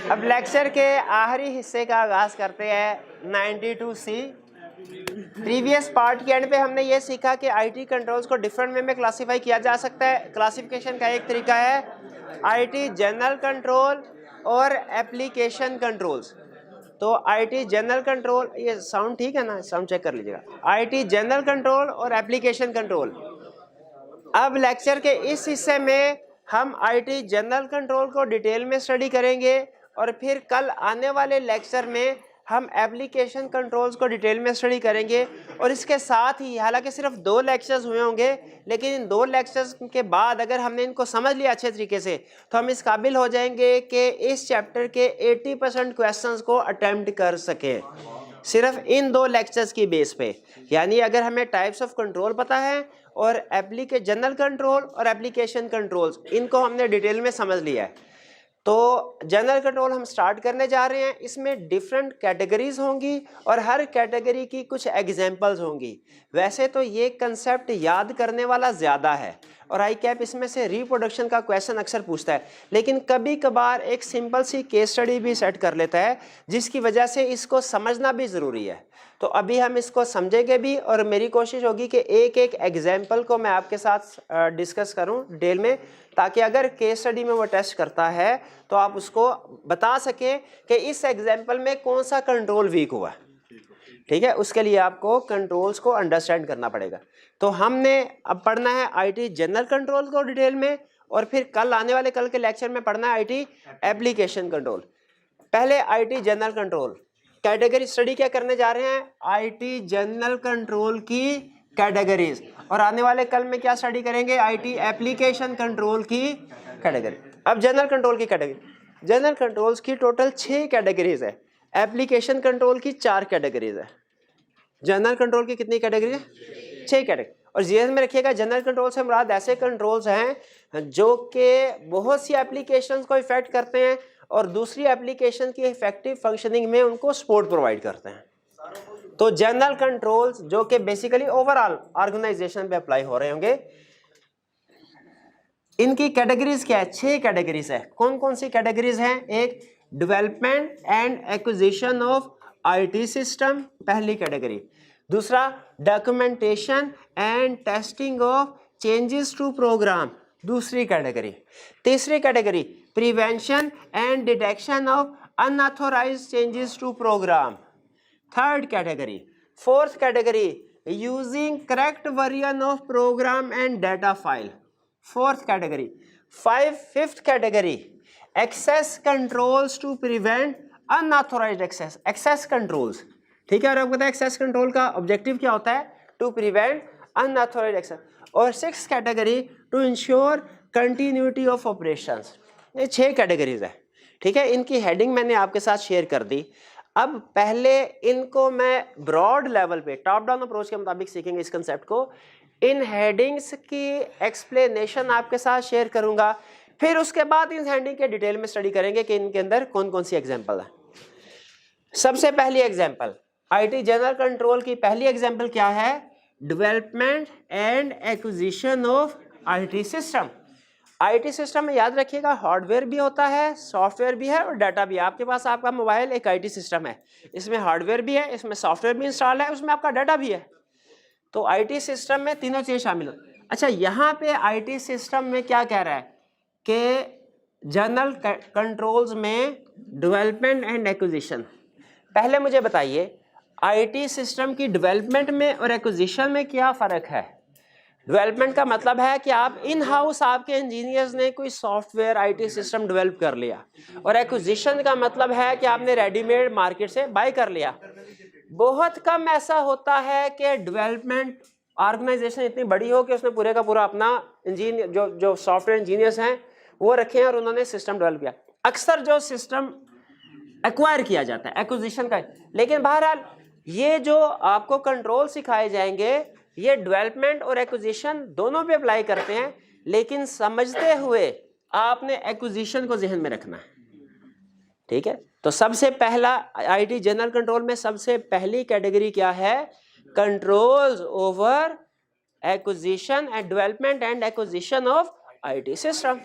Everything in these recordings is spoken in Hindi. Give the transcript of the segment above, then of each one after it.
अब लेक्चर के आखिरी हिस्से का आगाज करते हैं 92C। प्रीवियस पार्ट के एंड पे हमने ये सीखा कि आईटी कंट्रोल्स को डिफरेंट वे में क्लासिफाई किया जा सकता है। क्लासिफिकेशन का एक तरीका है आईटी जनरल कंट्रोल और एप्लीकेशन कंट्रोल्स। तो आईटी जनरल कंट्रोल, ये साउंड ठीक है ना, साउंड चेक कर लीजिएगा। आईटी जनरल कंट्रोल और एप्लीकेशन कंट्रोल। अब लेक्चर के इस हिस्से में हम आईटी जनरल कंट्रोल को डिटेल में स्टडी करेंगे और फिर कल आने वाले लेक्चर में हम एप्लीकेशन कंट्रोल्स को डिटेल में स्टडी करेंगे। और इसके साथ ही हालांकि सिर्फ 2 लेक्चर्स हुए होंगे, लेकिन इन 2 लेक्चर्स के बाद अगर हमने इनको समझ लिया अच्छे तरीके से तो हम इस काबिल हो जाएंगे कि इस चैप्टर के 80% क्वेश्चंस को अटेम्प्ट कर सकें सिर्फ इन 2 लेक्चर्स की बेस पे। यानी अगर हमें टाइप्स ऑफ कंट्रोल पता है और जनरल कंट्रोल और एप्लीकेशन कंट्रोल्स, इनको हमने डिटेल में समझ लिया है, तो जनरल कंट्रोल हम स्टार्ट करने जा रहे हैं। इसमें डिफरेंट कैटेगरीज होंगी और हर कैटेगरी की कुछ एग्जांपल्स होंगी। वैसे तो ये कंसेप्ट याद करने वाला ज़्यादा है और आई कैप इसमें से रिप्रोडक्शन का क्वेश्चन अक्सर पूछता है, लेकिन कभी कभार एक सिंपल सी केस स्टडी भी सेट कर लेता है जिसकी वजह से इसको समझना भी ज़रूरी है। तो अभी हम इसको समझेंगे भी और मेरी कोशिश होगी कि एक एक एग्जाम्पल को मैं आपके साथ डिस्कस करूं डिटेल में, ताकि अगर केस स्टडी में वो टेस्ट करता है तो आप उसको बता सकें कि इस एग्जाम्पल में कौन सा कंट्रोल वीक हुआ। ठीक है, उसके लिए आपको कंट्रोल्स को अंडरस्टैंड करना पड़ेगा। तो हमने अब पढ़ना है आईटी जनरल कंट्रोल को डिटेल में और फिर कल आने वाले कल के लेक्चर में पढ़ना है आईटी एप्लीकेशन कंट्रोल। पहले IT general control category study क्या करने जा रहे हैं, आईटी जनरल कंट्रोल की कैटेगरीज, और आने वाले कल में क्या स्टडी करेंगे, आईटी एप्लीकेशन कंट्रोल की कैटेगरी। अब जनरल कंट्रोल की कैटेगरी, जनरल कंट्रोल्स की टोटल 6 कैटेगरीज है, एप्लीकेशन कंट्रोल की 4 कैटेगरीज है। जनरल कंट्रोल की कितनी कैटेगरी है, 6 कैटेगरी। और जीएस में रखिएगा जनरल कंट्रोल से मुराद ऐसे कंट्रोल्स हैं जो कि बहुत सी एप्लीकेशंस को इफेक्ट करते हैं और दूसरी एप्लीकेशन की इफेक्टिव फंक्शनिंग में उनको सपोर्ट प्रोवाइड करते हैं। तो जनरल कंट्रोल्स जो कि बेसिकली ओवरऑल ऑर्गेनाइजेशन पे अप्लाई हो रहे होंगे, इनकी कैटेगरीज क्या है, 6 कैटेगरीज है। कौन कौन सी कैटेगरीज हैं, एक development and acquisition of IT system, पहली कैटेगरी। दूसरा documentation and testing of changes to program, दूसरी कैटेगरी। तीसरी category prevention and detection of unauthorised changes to program, third category. Fourth category using correct version of program and data file, fourth category. Fifth category access controls to prevent unauthorised access, access controls. ठीक है, और आपको पता है एक्सेस कंट्रोल का ऑब्जेक्टिव क्या होता है, टू प्रिवेंट अनऑथोराइज्ड एक्सेस। और sixth category to ensure continuity of operations. ये 6 कैटेगरीज है। ठीक है, इनकी हेडिंग मैंने आपके साथ शेयर कर दी। अब पहले इनको मैं ब्रॉड लेवल पे टॉप डाउन अप्रोच के मुताबिक सीखेंगे इस कंसेप्ट को। इन हेडिंग्स की एक्सप्लेनेशन आपके साथ शेयर करूंगा, फिर उसके बाद इन हेडिंग के डिटेल में स्टडी करेंगे कि इनके अंदर कौन कौन सी एग्जाम्पल है। सबसे पहली एग्जाम्पल आईटी जनरल कंट्रोल की पहली एग्जाम्पल क्या है, development and acquisition of IT system. IT system में याद रखिएगा हार्डवेयर भी होता है, सॉफ्टवेयर भी है और डाटा भी है। आपके पास आपका मोबाइल एक आईटी सिस्टम है, इसमें हार्डवेयर भी है, इसमें सॉफ्टवेयर भी इंस्टॉल है, उसमें आपका डाटा भी है। तो आईटी सिस्टम में तीनों चीज शामिल हो। अच्छा, यहाँ पे आईटी सिस्टम में क्या कह रहा है कि जनरल कंट्रोल्स में डेवलपमेंट एंड एक्विजिशन। पहले मुझे बताइए आईटी सिस्टम की डेवलपमेंट में और एक्विजिशन में क्या फर्क है। डेवलपमेंट का मतलब है कि आप इन हाउस आपके इंजीनियर्स ने कोई सॉफ्टवेयर आईटी सिस्टम डेवलप कर लिया, और एक्विजिशन का मतलब है कि आपने रेडीमेड मार्केट से बाय कर लिया। बहुत कम ऐसा होता है कि डेवलपमेंट ऑर्गेनाइजेशन इतनी बड़ी हो कि उसने पूरे का पूरा अपना इंजीनियर जो सॉफ्टवेयर इंजीनियर्स हैं वो रखे हैं और उन्होंने सिस्टम डेवलप किया। अक्सर जो सिस्टम एक्वायर किया जाता है एक्विजिशन का। लेकिन बहरहाल ये जो आपको कंट्रोल सिखाए जाएंगे ये डेवलपमेंट और एक्विजिशन दोनों पे अप्लाई करते हैं, लेकिन समझते हुए आपने एक्विजिशन को जहन में रखना है। ठीक है, तो सबसे पहला आईटी जनरल कंट्रोल में सबसे पहली कैटेगरी क्या है, controls over acquisition and development and acquisition of IT system.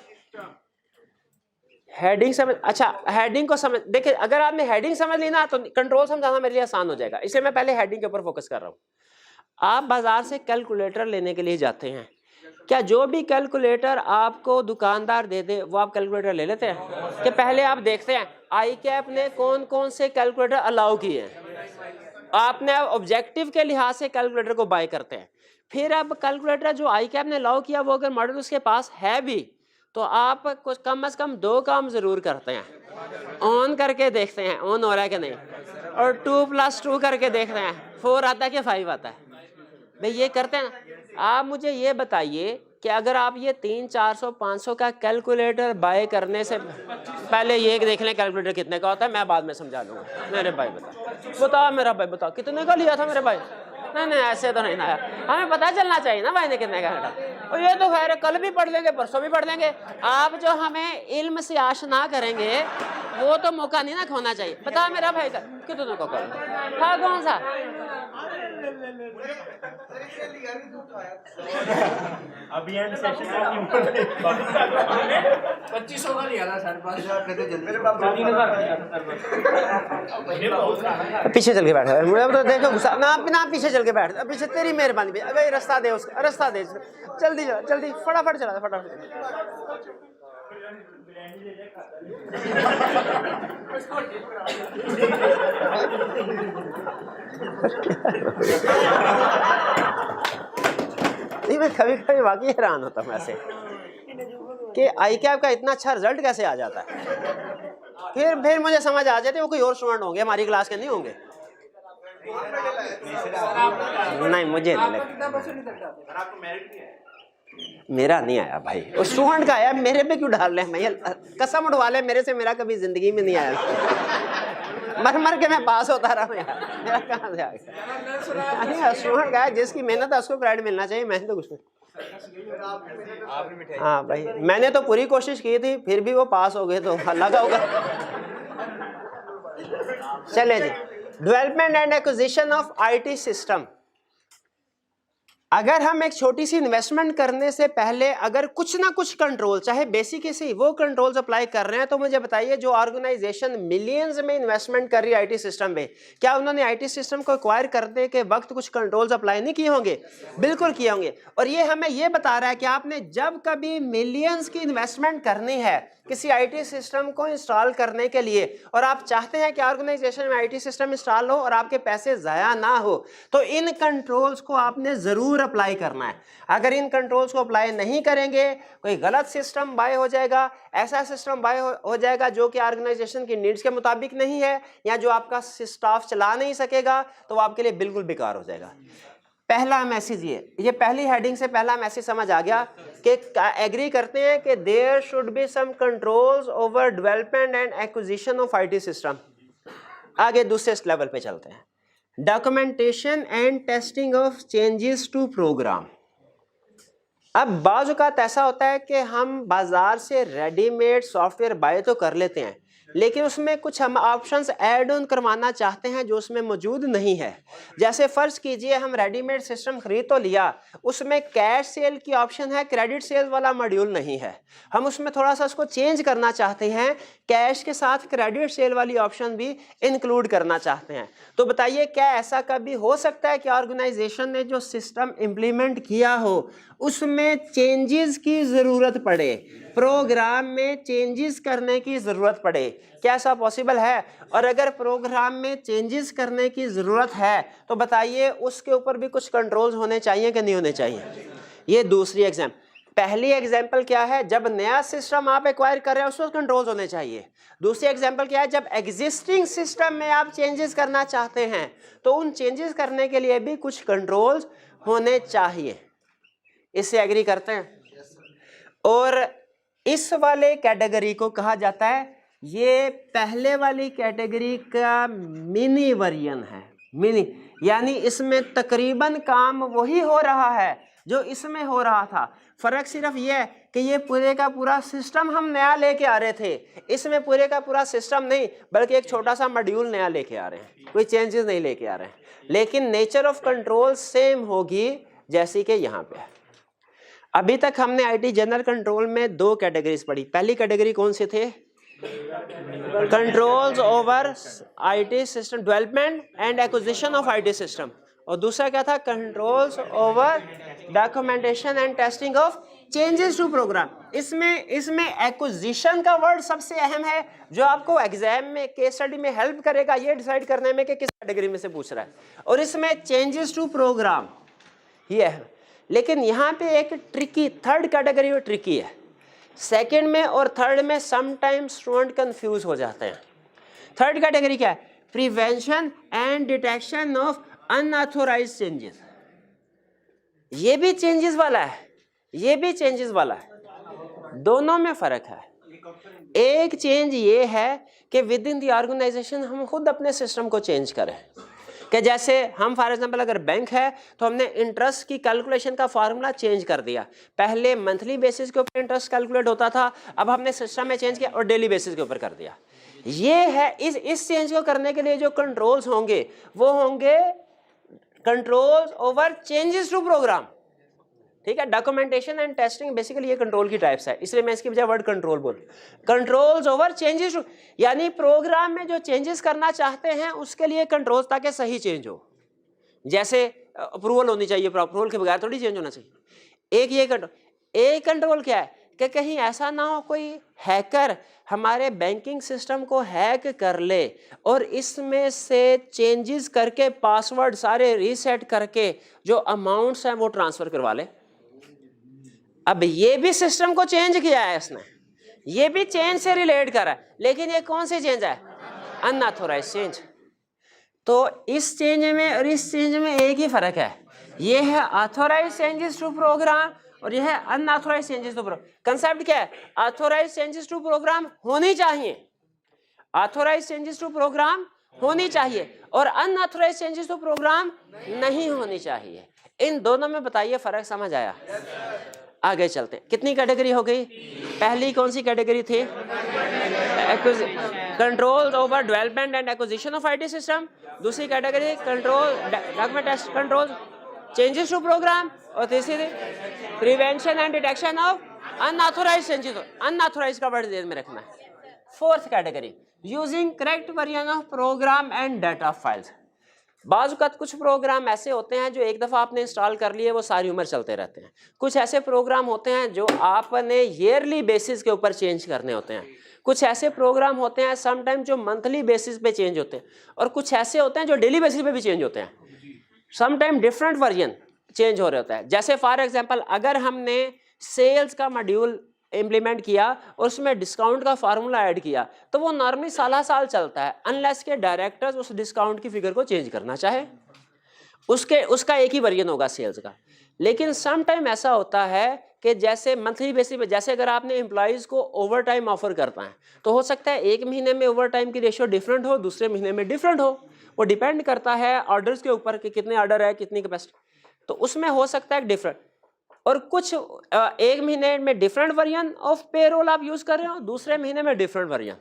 Heading समझ, अच्छा हेडिंग को समझ, देखिए अगर आपने हेडिंग समझ ली ना तो कंट्रोल समझाना मेरे लिए आसान हो जाएगा, इसलिए मैं पहले हेडिंग के ऊपर फोकस कर रहा हूँ। आप बाजार से कैलकुलेटर लेने के लिए जाते हैं, क्या जो भी कैलकुलेटर आपको दुकानदार दे दे वो आप कैलकुलेटर ले लेते हैं? कि पहले आप देखते हैं आई कैप ने कौन कौन से कैलकुलेटर अलाउ किए हैं, आपने ऑब्जेक्टिव के लिहाज से कैलकुलेटर को बाय करते हैं। फिर अब कैलकुलेटर जो आई कैप ने अलाउ किया वो अगर मॉडल उसके पास है भी तो आप कुछ कम से कम दो काम जरूर करते हैं, ऑन करके देखते हैं ऑन हो रहा है कि नहीं, और 2+2 करके देखते हैं 4 आता है कि 5 आता है। भाई ये करते हैं ना। आप मुझे ये बताइए कि अगर आप ये 300, 400, 500 का कैलकुलेटर बाय करने से पहले ये देख लें कैलकुलेटर कितने का होता है, मैं बाद में समझा लूँगा। मेरे भाई बताओ मेरा भाई बताओ कितने का लिया था मेरे भाई? नहीं ऐसे तो नहीं ना, हमें पता चलना चाहिए ना भाई ने कितने का खरीदा। और ये तो खैर कल भी पढ़ लेंगे परसों भी पढ़ लेंगे, आप जो हमें इल्म से आशना करेंगे वो तो मौका नहीं ना खोना चाहिए। बता मेरा भाई कितने का कल था, कौन सा? अभी एंड सेशन 2500 का लिया था सर, 3000 पीछे चल के बैठ मुझे तो देखो गुस्सा ना, पीछे चल के बैठ, पीछे तेरी मेहरबानी। अबे रास्ता दे उसका, रास्ता दे, जल्दी जल्दी फटाफट चला फटाफट। नहीं मैं कभी कभी वाकई हैरान होता हूँ ऐसे कि आई कैप का इतना अच्छा रिजल्ट कैसे आ जाता है। फिर मुझे समझ आ जाती है वो कोई और स्टूडेंट होंगे हमारी क्लास के नहीं होंगे। नहीं मुझे नहीं लगता, मेरा नहीं आया भाई, वो स्टूडेंट का आया, मेरे पे क्यों डाल रहे हैं भैया? कसम उठवा ले मेरे से, मेरा कभी जिंदगी में नहीं आया। मर के मैं पास होता रहा हूँ यार, मेरा कहाँ से आ गया? स्टूडेंट का है, जिसकी मेहनत है उसको क्रेडिट मिलना चाहिए, मैंने तो कुछ नहीं। हाँ भाई मैंने तो पूरी कोशिश की थी, फिर भी वो पास हो गए तो अल्लाह का होगा। चले जी, development and acquisition of IT system. अगर हम एक छोटी सी इन्वेस्टमेंट करने से पहले अगर कुछ ना कुछ कंट्रोल, चाहे बेसिक से वो कंट्रोल्स अप्लाई कर रहे हैं, तो मुझे बताइए जो ऑर्गेनाइजेशन मिलियंस में इन्वेस्टमेंट कर रही है आईटी सिस्टम में, क्या उन्होंने आईटी सिस्टम को एक्वायर करने के वक्त कुछ कंट्रोल्स अप्लाई नहीं किए होंगे? बिल्कुल किए होंगे। और ये हमें ये बता रहा है कि आपने जब कभी मिलियंस की इन्वेस्टमेंट करनी है किसी आईटी सिस्टम को इंस्टॉल करने के लिए, और आप चाहते हैं कि ऑर्गेनाइजेशन में आईटी सिस्टम इंस्टॉल हो और आपके पैसे ज़ाया ना हो, तो इन कंट्रोल्स को आपने ज़रूर अप्लाई करना है। अगर इन कंट्रोल्स को अप्लाई नहीं करेंगे, कोई गलत सिस्टम बाय हो जाएगा, ऐसा सिस्टम बाय हो जाएगा जो कि ऑर्गेनाइजेशन की नीड्स के मुताबिक नहीं है, या जो आपका स्टाफ चला नहीं सकेगा, तो वो आपके लिए बिल्कुल बेकार हो जाएगा। पहला मैसेज ये पहली हेडिंग से पहला मैसेज समझ आ गया कि एग्री करते हैं कि there should be some controls over development and acquisition of IT system. आगे दूसरे लेवल पे चलते हैं, documentation and testing of changes to program. अब बाज़ औक़ात ऐसा होता है कि हम बाजार से रेडीमेड सॉफ्टवेयर बाय तो कर लेते हैं, लेकिन उसमें कुछ हम ऑप्शंस ऐड ऑन करवाना चाहते हैं जो उसमें मौजूद नहीं है। जैसे फ़र्ज़ कीजिए हम रेडीमेड सिस्टम खरीद तो लिया, उसमें कैश सेल की ऑप्शन है, क्रेडिट सेल वाला मॉड्यूल नहीं है। हम उसमें थोड़ा सा उसको चेंज करना चाहते हैं, कैश के साथ क्रेडिट सेल वाली ऑप्शन भी इंक्लूड करना चाहते हैं। तो बताइए क्या ऐसा कभी हो सकता है कि ऑर्गेनाइजेशन ने जो सिस्टम इम्प्लीमेंट किया हो उसमें चेंजेस की ज़रूरत पड़े, प्रोग्राम में चेंजेस करने की ज़रूरत पड़े? क्या ऐसा पॉसिबल है? और अगर प्रोग्राम में चेंजेस करने की ज़रूरत है तो बताइए उसके ऊपर भी कुछ कंट्रोल्स होने चाहिए कि नहीं होने चाहिए? ये दूसरी एग्जाम्पल। पहली एग्जाम्पल क्या है, जब नया सिस्टम आप एक्वायर कर रहे हैं उसमें कंट्रोल्स होने चाहिए। दूसरी एग्जाम्पल क्या है, जब एग्जिस्टिंग सिस्टम में आप चेंजेस करना चाहते हैं तो उन चेंजेस करने के लिए भी कुछ कंट्रोल्स होने चाहिए। इससे एग्री करते हैं? और इस वाले कैटेगरी को कहा जाता है, ये पहले वाली कैटेगरी का मिनी वर्जन है। मिनी यानी इसमें तकरीबन काम वही हो रहा है जो इसमें हो रहा था। फ़र्क सिर्फ ये है कि ये पूरे का पूरा सिस्टम हम नया लेके आ रहे थे, इसमें पूरे का पूरा सिस्टम नहीं बल्कि एक छोटा सा मॉड्यूल नया लेके आ रहे हैं, कोई चेंजेस नहीं लेके आ रहे हैं, लेकिन नेचर ऑफ कंट्रोल सेम होगी जैसी कि यहाँ पे है। अभी तक हमने आईटी जनरल कंट्रोल में दो कैटेगरीज पढ़ी। पहली कैटेगरी कौन से थे? Controls over IT system development and acquisition of IT system, और दूसरा क्या था, controls over documentation and testing of changes to program. इसमें एक्विजिशन का वर्ड सबसे अहम है, जो आपको एग्जाम में केस स्टडी में हेल्प करेगा ये डिसाइड करने में कि किस कैटेगरी में से पूछ रहा है, और इसमें चेंजेस टू प्रोग्राम ये है। लेकिन यहाँ पे एक ट्रिकी थर्ड कैटेगरी ट्रिकी है, सेकंड में और थर्ड में समटाइम्स स्टूडेंट कंफ्यूज हो जाते हैं। थर्ड कैटेगरी क्या है, prevention and detection of unauthorised changes. ये भी चेंजेस वाला है, ये भी चेंजेस वाला है, दोनों में फर्क है। एक चेंज ये है कि विद इन द ऑर्गेनाइजेशन हम खुद अपने सिस्टम को चेंज करें, कि जैसे हम फॉर एग्जांपल अगर बैंक है तो हमने इंटरेस्ट की कैलकुलेशन का फार्मूला चेंज कर दिया। पहले मंथली बेसिस के ऊपर इंटरेस्ट कैलकुलेट होता था, अब हमने सिस्टम में चेंज किया और डेली बेसिस के ऊपर कर दिया। ये है इस चेंज को करने के लिए जो कंट्रोल्स होंगे वो होंगे controls over changes to program, ठीक है। डॉक्यूमेंटेशन एंड टेस्टिंग बेसिकली ये कंट्रोल की टाइप्स है, इसलिए मैं इसकी बजाय वर्ड कंट्रोल बोल, कंट्रोल्स ओवर चेंजेस, यानी प्रोग्राम में जो चेंजेस करना चाहते हैं उसके लिए कंट्रोल्स, ताकि सही चेंज हो। जैसे अप्रूवल होनी चाहिए, अप्रूवल के बगैर थोड़ी चेंज होना चाहिए। एक ये कंट्रोल, एक कंट्रोल क्या है कि कहीं ऐसा ना हो कोई हैकर हमारे बैंकिंग सिस्टम को हैक कर ले और इसमें से चेंजेस करके पासवर्ड सारे रीसेट करके जो अमाउंट्स हैं वो ट्रांसफर करवा ले। अब ये भी सिस्टम को चेंज किया है इसने, ये भी चेंज से रिलेट कर रहा है, लेकिन ये कौन सी चेंज है, अनऑथोराइज्ड चेंज। तो इस चेंज में और इस चेंज में एक ही फर्क है, ये है ऑथोराइज्ड चेंजेस टू प्रोग्राम और यह है unauthorised changes to program. Concept क्या है, ऑथोराइज्ड चेंजेस टू प्रोग्राम होनी चाहिए, ऑथोराइज्ड चेंजेस टू प्रोग्राम होनी चाहिए और अनऑथोराइज्ड चेंजेस टू प्रोग्राम नहीं होनी चाहिए। इन दोनों में बताइए फर्क समझ आया? आगे चलते हैं। कितनी कैटेगरी हो गई? पहली कौन सी कैटेगरी थी? Control over development and acquisition of IT system. दूसरी category control document test control changes to program, और तीसरी prevention and detection of unauthorised changes. Unauthorized का वर्ड ध्यान में रखना है। Fourth category using correct version of program and data files. बाज़ वक़्त कुछ प्रोग्राम ऐसे होते हैं जो एक दफ़ा आपने इंस्टॉल कर लिए वो सारी उम्र चलते रहते हैं। कुछ ऐसे प्रोग्राम होते हैं जो आपने ईयरली बेसिस के ऊपर चेंज करने होते हैं। कुछ ऐसे प्रोग्राम होते हैं समटाइम जो मंथली बेसिस पे चेंज होते हैं, और कुछ ऐसे होते हैं जो डेली बेसिस पे भी चेंज होते हैं। समटाइम डिफरेंट वर्जन चेंज हो रहा होता है। जैसे फॉर एग्जांपल अगर हमने सेल्स का मॉड्यूल इम्प्लीमेंट किया और उसमें डिस्काउंट का फार्मूला ऐड किया तो वो नॉर्मली साल चलता है, अनलेस के डायरेक्टर्स उस डिस्काउंट की फिगर को चेंज करना चाहे, उसका एक ही वर्जन होगा सेल्स का। लेकिन सम टाइम ऐसा होता है कि जैसे मंथली बेसिस पे, जैसे अगर आपने एम्प्लॉयज़ को ओवर टाइम ऑफर करता है तो हो सकता है एक महीने में ओवर टाइम की रेशियो डिफरेंट हो, दूसरे महीने में डिफरेंट हो। वो डिपेंड करता है ऑर्डर्स के ऊपर कि कितने ऑर्डर है, कितनी कैपेसिटी, तो उसमें हो सकता है डिफरेंट। और कुछ एक महीने में डिफरेंट वर्जन ऑफ पेरोल आप यूज़ कर रहे हो, दूसरे महीने में डिफरेंट वर्जन।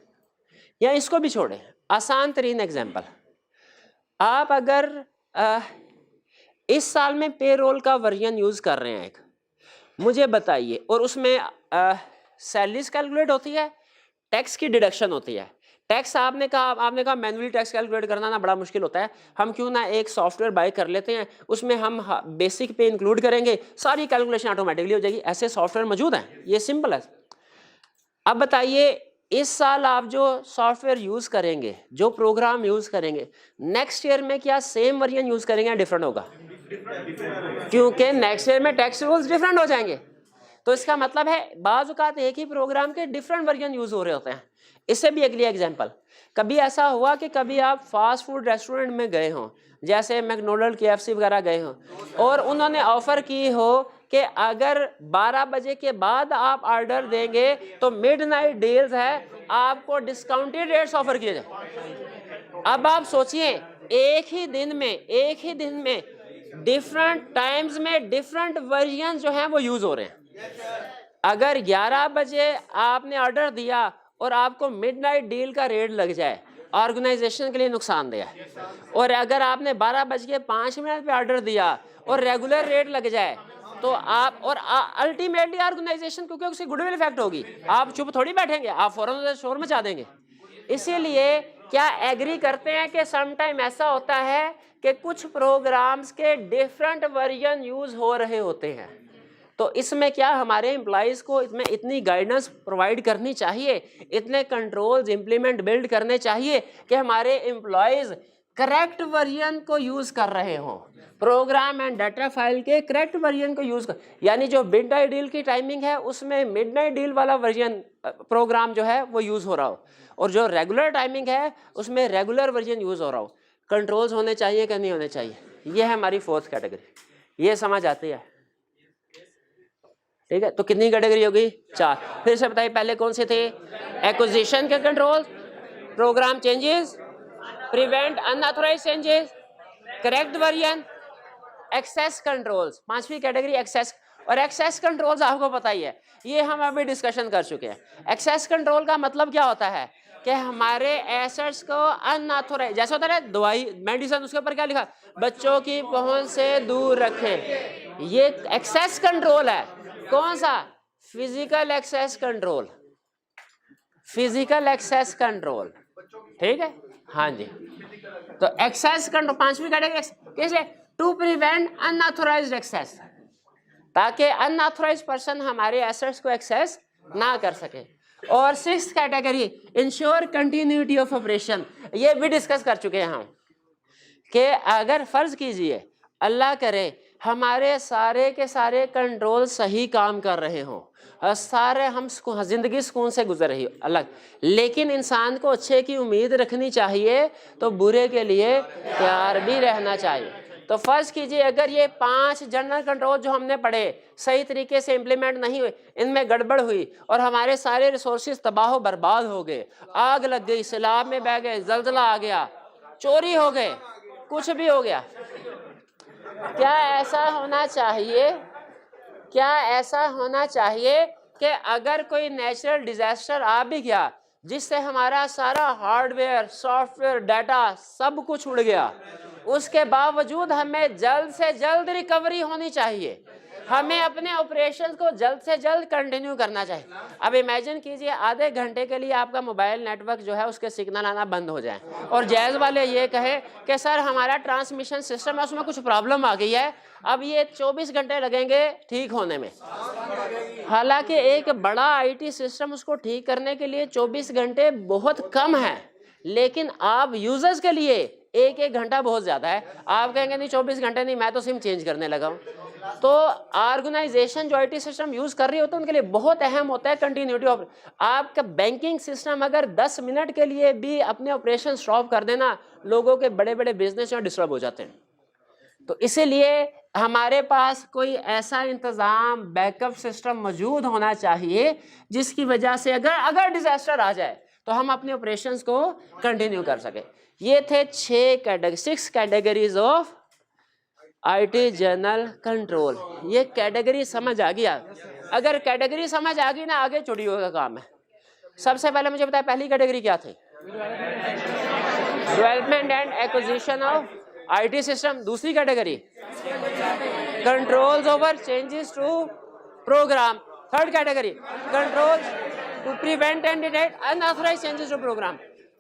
या इसको भी छोड़ें, आसान तरीन एग्जांपल, आप अगर इस साल में पेरोल का वर्जन यूज़ कर रहे हैं एक, मुझे बताइए, और उसमें सैलरीज कैलकुलेट होती है, टैक्स की डिडक्शन होती है। टैक्स आपने कहा मैनुअली टैक्स कैलकुलेट करना ना बड़ा मुश्किल होता है, हम क्यों ना एक सॉफ्टवेयर बाय कर लेते हैं, उसमें हम बेसिक पे इंक्लूड करेंगे, सारी कैलकुलेशन ऑटोमेटिकली हो जाएगी। ऐसे सॉफ्टवेयर मौजूद हैं, ये सिंपल है। अब बताइए इस साल आप जो सॉफ्टवेयर यूज़ करेंगे, जो प्रोग्राम यूज़ करेंगे, नेक्स्ट ईयर में क्या सेम वर्जन यूज़ करेंगे या डिफरेंट होगा? क्योंकि नेक्स्ट ईयर में टैक्स रूल्स डिफरेंट हो जाएंगे। तो इसका मतलब है बाज़ औक़ात एक ही प्रोग्राम के डिफरेंट वर्जन यूज़ हो रहे होते हैं। इससे भी अगली एग्जांपल, कभी ऐसा हुआ कि कभी आप फास्ट फूड रेस्टोरेंट में गए हों, जैसे मैकडोनल्ड, KFC वगैरह गए हों, और उन्होंने ऑफ़र की हो कि अगर 12 बजे के बाद आप ऑर्डर देंगे तो मिडनाइट डील्स है, आपको डिस्काउंटेड रेट्स ऑफर किए जाए। अब आप सोचिए एक ही दिन में डिफरेंट टाइम्स में डिफरेंट वर्जन जो हैं वो यूज़ हो रहे हैं। अगर 11 बजे आपने ऑर्डर दिया और आपको मिडनाइट डील का रेट लग जाए, ऑर्गेनाइजेशन के लिए नुकसानदेह है। और अगर आपने 12:05 पे ऑर्डर दिया और रेगुलर रेट लग जाए तो आप और अल्टीमेटली ऑर्गेनाइजेशन क्योंकि उसकी गुडविल इफेक्ट होगी, आप चुप थोड़ी बैठेंगे, आप फौरन शोर मचा देंगे। इसीलिए क्या एग्री करते हैं कि सम टाइम ऐसा होता है कि कुछ प्रोग्राम्स के डिफरेंट वर्जन यूज हो रहे होते हैं, तो इसमें क्या हमारे एम्प्लॉयज़ को इसमें इतनी गाइडेंस प्रोवाइड करनी चाहिए, इतने कंट्रोल्स इंप्लीमेंट बिल्ड करने चाहिए कि हमारे एम्प्लॉयज़ करेक्ट वर्जन को यूज़ कर रहे हों, प्रोग्राम एंड डाटा फाइल के करेक्ट वर्जन को यूज़ कर, यानी जो मिडनाइट डील की टाइमिंग है उसमें मिडनाइट डील वाला वर्जन प्रोग्राम जो है वो यूज़ हो रहा हो, और जो रेगुलर टाइमिंग है उसमें रेगुलर वर्जन यूज़ हो रहा हो। कंट्रोल्स होने चाहिए कि नहीं होने चाहिए, ये है हमारी फोर्थ कैटेगरी। ये समझ आती है? ठीक है, तो कितनी कैटेगरी होगी? 4। फिर से बताइए पहले कौन से थे? एक्विजिशन के control, program changes, prevent unauthorized changes, correct version, access controls. 5वीं कैटेगरी एक्सेस, और एक्सेस कंट्रोल्स आपको पता ही है, ये हम अभी डिस्कशन कर चुके हैं। एक्सेस कंट्रोल का मतलब क्या होता है कि हमारे एसेट्स को अनऑथराइज, जैसे होता है दवाई मेडिसिन, उसके ऊपर क्या लिखा? बच्चों की पहुंच से दूर रखें, ये एक्सेस कंट्रोल है। कौन सा? Physical access control, physical access control, ठीक है, हाँ जी। तो एक्सेस कंट्रोल 5वीं कैटेगरी किस लिए? टू प्रिवेंट अनऑथराइज्ड एक्सेस, ताकि अनऑथराइज्ड पर्सन हमारे एसेट्स को एक्सेस ना कर सके। और 6th category ensure continuity of operation, ये भी डिस्कस कर चुके हैं हम कि अगर फर्ज कीजिए अल्लाह करे हमारे सारे के सारे कंट्रोल सही काम कर रहे हों, सारे हम जिंदगी सुकून से गुजर रही हो अलग, लेकिन इंसान को अच्छे की उम्मीद रखनी चाहिए, तो बुरे के लिए तैयार भी रहना चाहिए। तो फर्ज कीजिए अगर ये 5 जनरल कंट्रोल जो हमने पढ़े सही तरीके से इम्प्लीमेंट नहीं हुए, इनमें गड़बड़ हुई और हमारे सारे रिसोर्सेज तबाह बर्बाद हो गए, आग लग गई, सैलाब में बह गए, जल्जला आ गया, चोरी हो गए, कुछ भी हो गया, क्या ऐसा होना चाहिए? क्या ऐसा होना चाहिए कि अगर कोई नेचुरल डिजास्टर आ भी गया जिससे हमारा सारा हार्डवेयर, सॉफ्टवेयर, डाटा सब कुछ उड़ गया, उसके बावजूद हमें जल्द से जल्द रिकवरी होनी चाहिए, हमें अपने ऑपरेशन को जल्द से जल्द कंटिन्यू करना चाहिए। अब इमेजिन कीजिए आधे घंटे के लिए आपका मोबाइल नेटवर्क जो है उसके सिग्नल आना बंद हो जाए और जैज़ वाले ये कहे कि सर हमारा ट्रांसमिशन सिस्टम है उसमें कुछ प्रॉब्लम आ गई है, अब ये 24 घंटे लगेंगे ठीक होने में। हालांकि एक बड़ा आईटी सिस्टम उसको ठीक करने के लिए 24 घंटे बहुत कम है, लेकिन आप यूजर्स के लिए 1-1 घंटा बहुत ज़्यादा है। आप कहेंगे नहीं 24 घंटे नहीं, मैं तो सिम चेंज करने लगा हूँ। तो ऑर्गेनाइजेशन जो आईटी सिस्टम यूज़ कर रही होती है उनके लिए बहुत अहम होता है कंटिन्यूटी ऑफ। आपका बैंकिंग सिस्टम अगर 10 मिनट के लिए भी अपने ऑपरेशन स्टॉप कर देना, लोगों के बड़े बड़े बिजनेस यहाँ डिस्टर्ब हो जाते हैं। तो इसीलिए हमारे पास कोई ऐसा इंतज़ाम, बैकअप सिस्टम मौजूद होना चाहिए जिसकी वजह से अगर डिजास्टर आ जाए तो हम अपने ऑपरेशंस को कंटिन्यू कर सके। ये थे 6 categories of IT general control. ये कैटेगरी समझ आ गया? अगर कैटेगरी समझ आ गई ना, आगे चुड़ियों का काम है। सबसे पहले मुझे बताया पहली कैटेगरी क्या थी? Development and acquisition of IT system. दूसरी category controls over changes to program. Third category controls to prevent and detect unauthorized changes to program.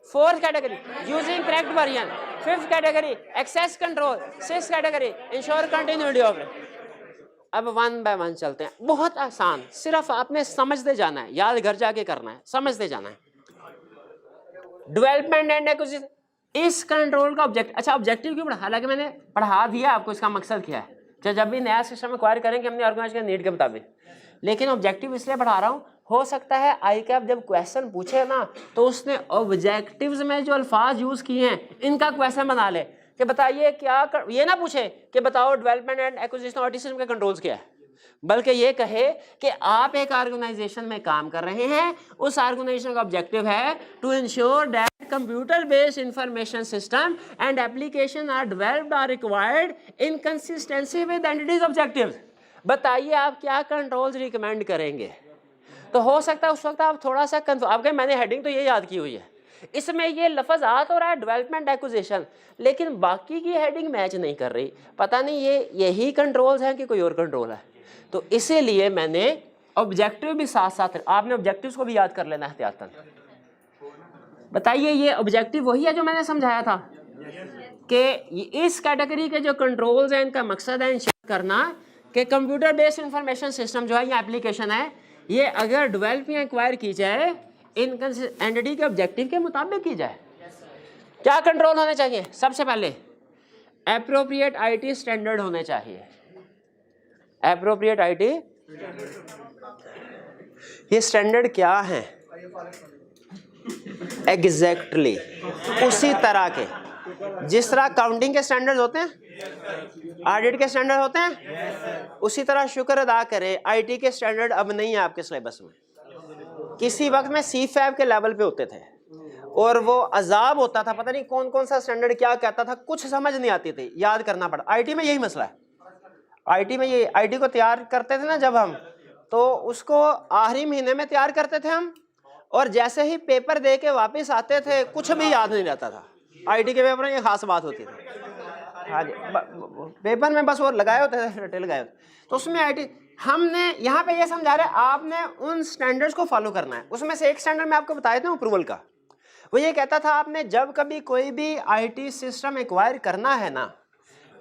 Fourth category using correct version. Fifth category access control. Sixth category ensure continuity of. अब 1 बाय 1 चलते हैं। बहुत आसान, सिर्फ आपने समझते जाना है, याद घर जाके करना है, समझते जाना है। डेवलपमेंट एंड एक्विजिशन, इस कंट्रोल का ऑब्जेक्ट, अच्छा ऑब्जेक्टिव क्यों पढ़ा? हालांकि मैंने पढ़ा दिया आपको इसका मकसद क्या है, जब भी नया सिस्टम एक्वायर करेंगे हमने ऑर्गेनाइजेशन नीड के मुताबिक, लेकिन ऑब्जेक्टिव इसलिए बढ़ा रहा हूँ, हो सकता है आई कैप जब क्वेश्चन पूछे ना तो उसने ऑब्जेक्टिव्स में जो अल्फाज यूज किए हैं इनका क्वेश्चन बना ले कि बताइए क्या ये ना पूछे कि बताओ development and acquisition of system के कंट्रोल्स क्या है, बल्कि ये कहे कि आप एक ऑर्गेनाइजेशन में काम कर रहे हैं, उस ऑर्गेनाइजेशन का ऑब्जेक्टिव है to ensure that computer based information system and application are developed are required in consistency with entities objectives. बताइए आप क्या कंट्रोल्स रिकमेंड करेंगे? तो हो सकता है उस वक्त आप थोड़ा सा आप कहें मैंने हेडिंग तो ये याद की हुई है, इसमें ये लफ्ज आ तो रहा है डेवलपमेंट एक्विजिशन, लेकिन बाकी की हेडिंग मैच नहीं कर रही, पता नहीं ये यही कंट्रोल्स हैं कि कोई और कंट्रोल है। तो इसीलिए मैंने ऑब्जेक्टिव भी साथ साथ, आपने ऑब्जेक्टिव्स को भी याद कर लेना एहतियातन। बताइए ये ऑब्जेक्टिव वही है जो मैंने समझाया था कि इस कैटेगरी के जो कंट्रोल्स हैं इनका मकसद है इंश्योर करना कि कंप्यूटर बेस्ड इंफॉर्मेशन सिस्टम जो है ये एप्लीकेशन है, ये अगर डेवलप या एक्वायर की जाए इन एंटिटी के ऑब्जेक्टिव के मुताबिक की जाए। क्या कंट्रोल होने चाहिए? सबसे पहले एप्रोप्रिएट आईटी स्टैंडर्ड होने चाहिए। एप्रोप्रिएट आईटी, ये स्टैंडर्ड क्या है? एग्जैक्टली उसी तरह के जिस तरह काउंटिंग के स्टैंडर्ड होते हैं, ऑडिट के स्टैंडर्ड होते हैं, उसी तरह शुक्र अदा करें आईटी के स्टैंडर्ड अब नहीं है आपके सिलेबस में। किसी वक्त में C5 के लेवल पे होते थे और वो अजाब होता था, पता नहीं कौन कौन सा स्टैंडर्ड क्या कहता था, कुछ समझ नहीं आती थी, याद करना पड़ा। आईटी में यही मसला है। आईटी में ये आईटी को तैयार करते थे ना जब हम, तो उसको आखिरी महीने में तैयार करते थे हम, और जैसे ही पेपर दे के वापस आते थे कुछ भी याद नहीं रहता था। आईटी के पेपर में ये खास बात होती थी। हाँ जी, पेपर में बस वो लगाए होते थे, रटे लगाए होते, तो उसमें आईटी हमने यहाँ पे ये समझा रहे आपने उन स्टैंडर्ड्स को फॉलो करना है। उसमें से एक स्टैंडर्ड मैं आपको बताया था अप्रूवल का, वो ये कहता था आपने जब कभी कोई भी आईटी सिस्टम एक्वायर करना है ना,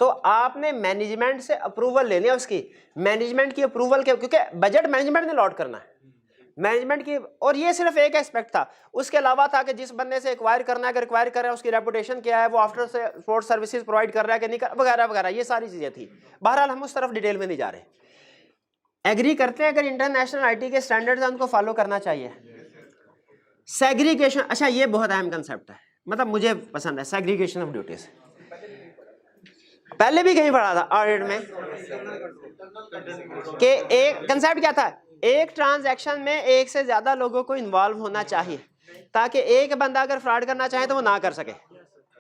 तो आपने मैनेजमेंट से अप्रूवल लेनी है उसकी, मैनेजमेंट की अप्रूवल के, क्योंकि बजट मैनेजमेंट ने लॉट करना है मैनेजमेंट की। और ये सिर्फ एक एस्पेक्ट था, उसके अलावा था कि जिस बंदे से एक्वायर करना है, अगर एक्वायर कर रहा है उसकी रेपुटेशन क्या है, वो आफ्टर सपोर्ट सर्विसेज प्रोवाइड कर रहा है कि नहीं कर, वगैरह वगैरह, ये सारी चीजें थी। बहरहाल हम उस तरफ डिटेल में नहीं जा रहे। एग्री करते हैं अगर इंटरनेशनल आईटी के स्टैंडर्ड्स हैं उनको फॉलो करना चाहिए। सेग्रीगेशन, अच्छा ये बहुत अहम कंसेप्ट है, मतलब मुझे पसंद है सेग्रीगेशन ऑफ ड्यूटीज। पहले भी कहीं पढ़ा था ऑडिट में कि एक कंसेप्ट क्या था, एक ट्रांजैक्शन में एक से ज्यादा लोगों को इन्वॉल्व होना चाहिए ताकि एक बंदा अगर फ्रॉड करना चाहे तो वो ना कर सके।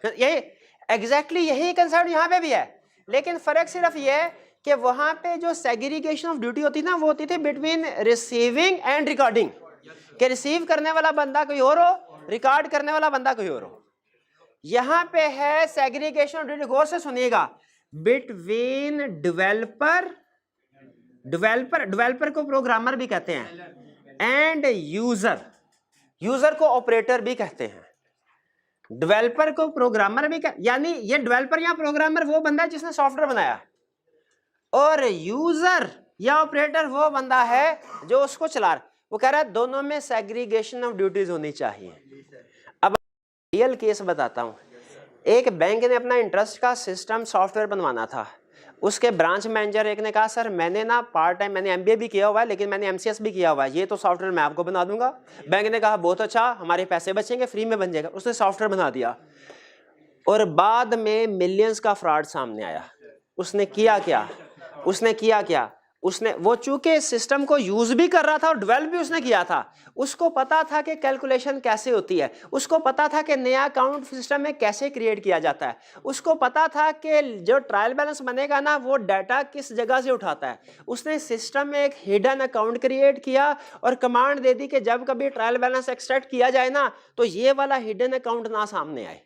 यही एग्जैक्टली यही कंसेप्ट यहाँ पे भी है, लेकिन फर्क सिर्फ ये है कि वहां पे जो सेग्रीगेशन ऑफ ड्यूटी होती ना, वो होती थी बिटवीन रिसीविंग एंड रिकॉर्डिंग, कि रिसीव करने वाला बंदा कोई और हो, रिकॉर्ड करने वाला बंदा कोई और हो। यहाँ पे है सेग्रीगेशन ऑफ ड्यूटी, गौर से सुनिएगा, बिटवीन डेवलपर को प्रोग्रामर भी कहते हैं, एंड यूजर को ऑपरेटर भी कहते हैं। डेवलपर को प्रोग्रामर भी यानी ये डेवलपर या प्रोग्रामर वो बंदा है जिसने सॉफ्टवेयर बनाया, और यूजर या ऑपरेटर वो बंदा है जो उसको चला रहा। वो कह रहा है दोनों में सेग्रीगेशन ऑफ ड्यूटीज होनी चाहिए। अब रियल केस बताता हूं। एक बैंक ने अपना इंटरेस्ट का सिस्टम सॉफ्टवेयर बनवाना था, उसके ब्रांच मैनेजर एक ने कहा सर मैंने ना पार्ट टाइम, मैंने MBA भी किया हुआ है लेकिन मैंने MCS भी किया हुआ है, ये तो सॉफ्टवेयर मैं आपको बना दूंगा। बैंक ने कहा बहुत अच्छा, हमारे पैसे बचेंगे, फ्री में बन जाएगा। उसने सॉफ्टवेयर बना दिया और बाद में मिलियंस का फ्रॉड सामने आया। उसने किया क्या, उसने वो चूंकि सिस्टम को यूज भी कर रहा था और डेवलप भी उसने किया था, उसको पता था कि कैलकुलेशन कैसे होती है, उसको पता था कि नया अकाउंट सिस्टम में कैसे क्रिएट किया जाता है, उसको पता था कि जो ट्रायल बैलेंस बनेगा ना वो डाटा किस जगह से उठाता है। उसने सिस्टम में एक हिडन अकाउंट क्रिएट किया और कमांड दे दी कि जब कभी ट्रायल बैलेंस एक्सट्रैक्ट किया जाए ना तो ये वाला हिडन अकाउंट ना सामने आए,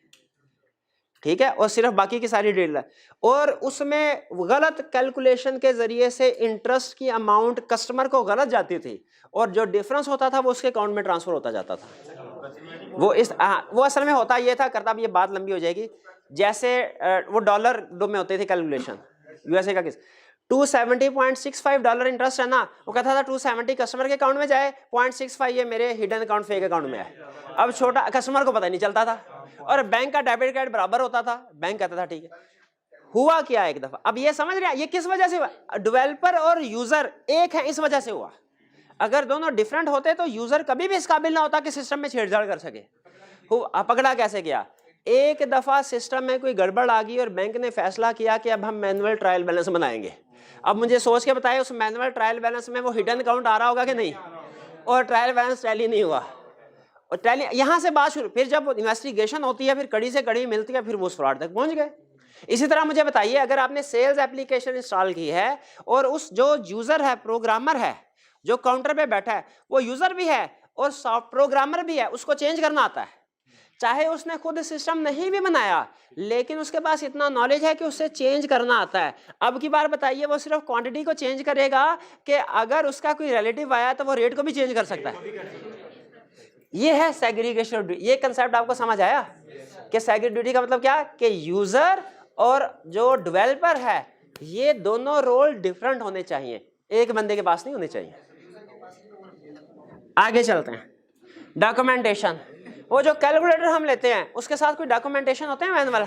ठीक है, और सिर्फ बाकी की सारी डिटेल है। और उसमें गलत कैलकुलेशन के जरिए से इंटरेस्ट की अमाउंट कस्टमर को गलत जाती थी और जो डिफरेंस होता था वो उसके अकाउंट में ट्रांसफर होता जाता था। वो असल में होता ये था, करता भी ये बात लंबी हो जाएगी, जैसे वो डॉलर में होते थे कैलकुलेशन, यूएसए का केस, $270.65 इंटरेस्ट है ना, वो कहता था 270 कस्टमर के अकाउंट में जाए, 0.65 ये मेरे हिडन अकाउंट फेक अकाउंट में है। अब छोटा कस्टमर को पता नहीं चलता था और बैंक का डेबिट कार्ड बराबर होता था, बैंक कहता था ठीक है। हुआ क्या एक दफा, अब ये समझ रहे हैं ये किस वजह से हुआ, डेवलपर और यूजर एक है इस वजह से हुआ। अगर दोनों डिफरेंट होते तो यूजर कभी भी इस काबिल ना होता कि सिस्टम में छेड़छाड़ कर सके। पकड़ा कैसे गया, एक दफा सिस्टम में कोई गड़बड़ आ गई और बैंक ने फैसला किया कि अब हम मैनुअल ट्रायल बैलेंस बनाएंगे। अब मुझे सोच के बताए उस मैनुअल ट्रायल बैलेंस में वो हिडन अकाउंट आ रहा होगा कि नहीं, और ट्रायल बैलेंस टैली नहीं हुआ, और टैली यहाँ से बात शुरू। फिर जब इन्वेस्टिगेशन होती है फिर कड़ी से कड़ी मिलती है, फिर वो उस फ्रॉड तक पहुंच गए। इसी तरह मुझे बताइए अगर आपने सेल्स एप्लीकेशन इंस्टॉल की है और उस जो यूजर है, प्रोग्रामर है, जो काउंटर पे बैठा है वो यूजर भी है और सॉफ्ट प्रोग्रामर भी है, उसको चेंज करना आता है, चाहे उसने खुद सिस्टम नहीं भी बनाया, लेकिन उसके पास इतना नॉलेज है कि उससे चेंज करना आता है। अब की बार बताइए वो सिर्फ क्वांटिटी को चेंज करेगा कि अगर उसका कोई रिलेटिव आया तो वो रेट को भी चेंज कर सकता है। ये है सेग्रीगेशन। ये कंसेप्ट आपको समझ आया कि सेग्रीगेशन का मतलब क्या, कि यूजर और जो डेवलपर है ये दोनों रोल डिफरेंट होने चाहिए, एक बंदे के पास नहीं होने चाहिए। आगे चलते हैं। डॉक्यूमेंटेशन, वो जो कैलकुलेटर हम लेते हैं उसके साथ कोई डॉक्यूमेंटेशन होते हैं मैनुअल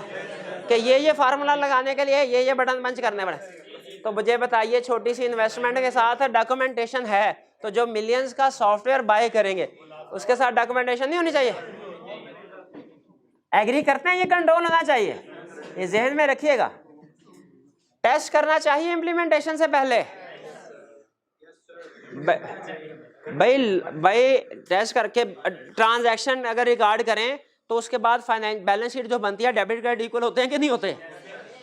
कि ये फार्मूला लगाने के लिए ये बटन पंच करने पड़े। तो मुझे बताइए छोटी सी इन्वेस्टमेंट के साथ डॉक्यूमेंटेशन है तो जो मिलियंस का सॉफ्टवेयर बाय करेंगे उसके साथ डॉक्यूमेंटेशन नहीं होनी चाहिए? एग्री करते हैं ये कंट्रोल होना चाहिए, ये जहन में रखिएगा। टेस्ट करना चाहिए इम्प्लीमेंटेशन से पहले। भाई टेस्ट करके ट्रांजैक्शन अगर रिकॉर्ड करें तो उसके बाद फाइनेंस बैलेंस शीट जो बनती है डेबिट क्रेडिट इक्वल होते हैं कि नहीं होते?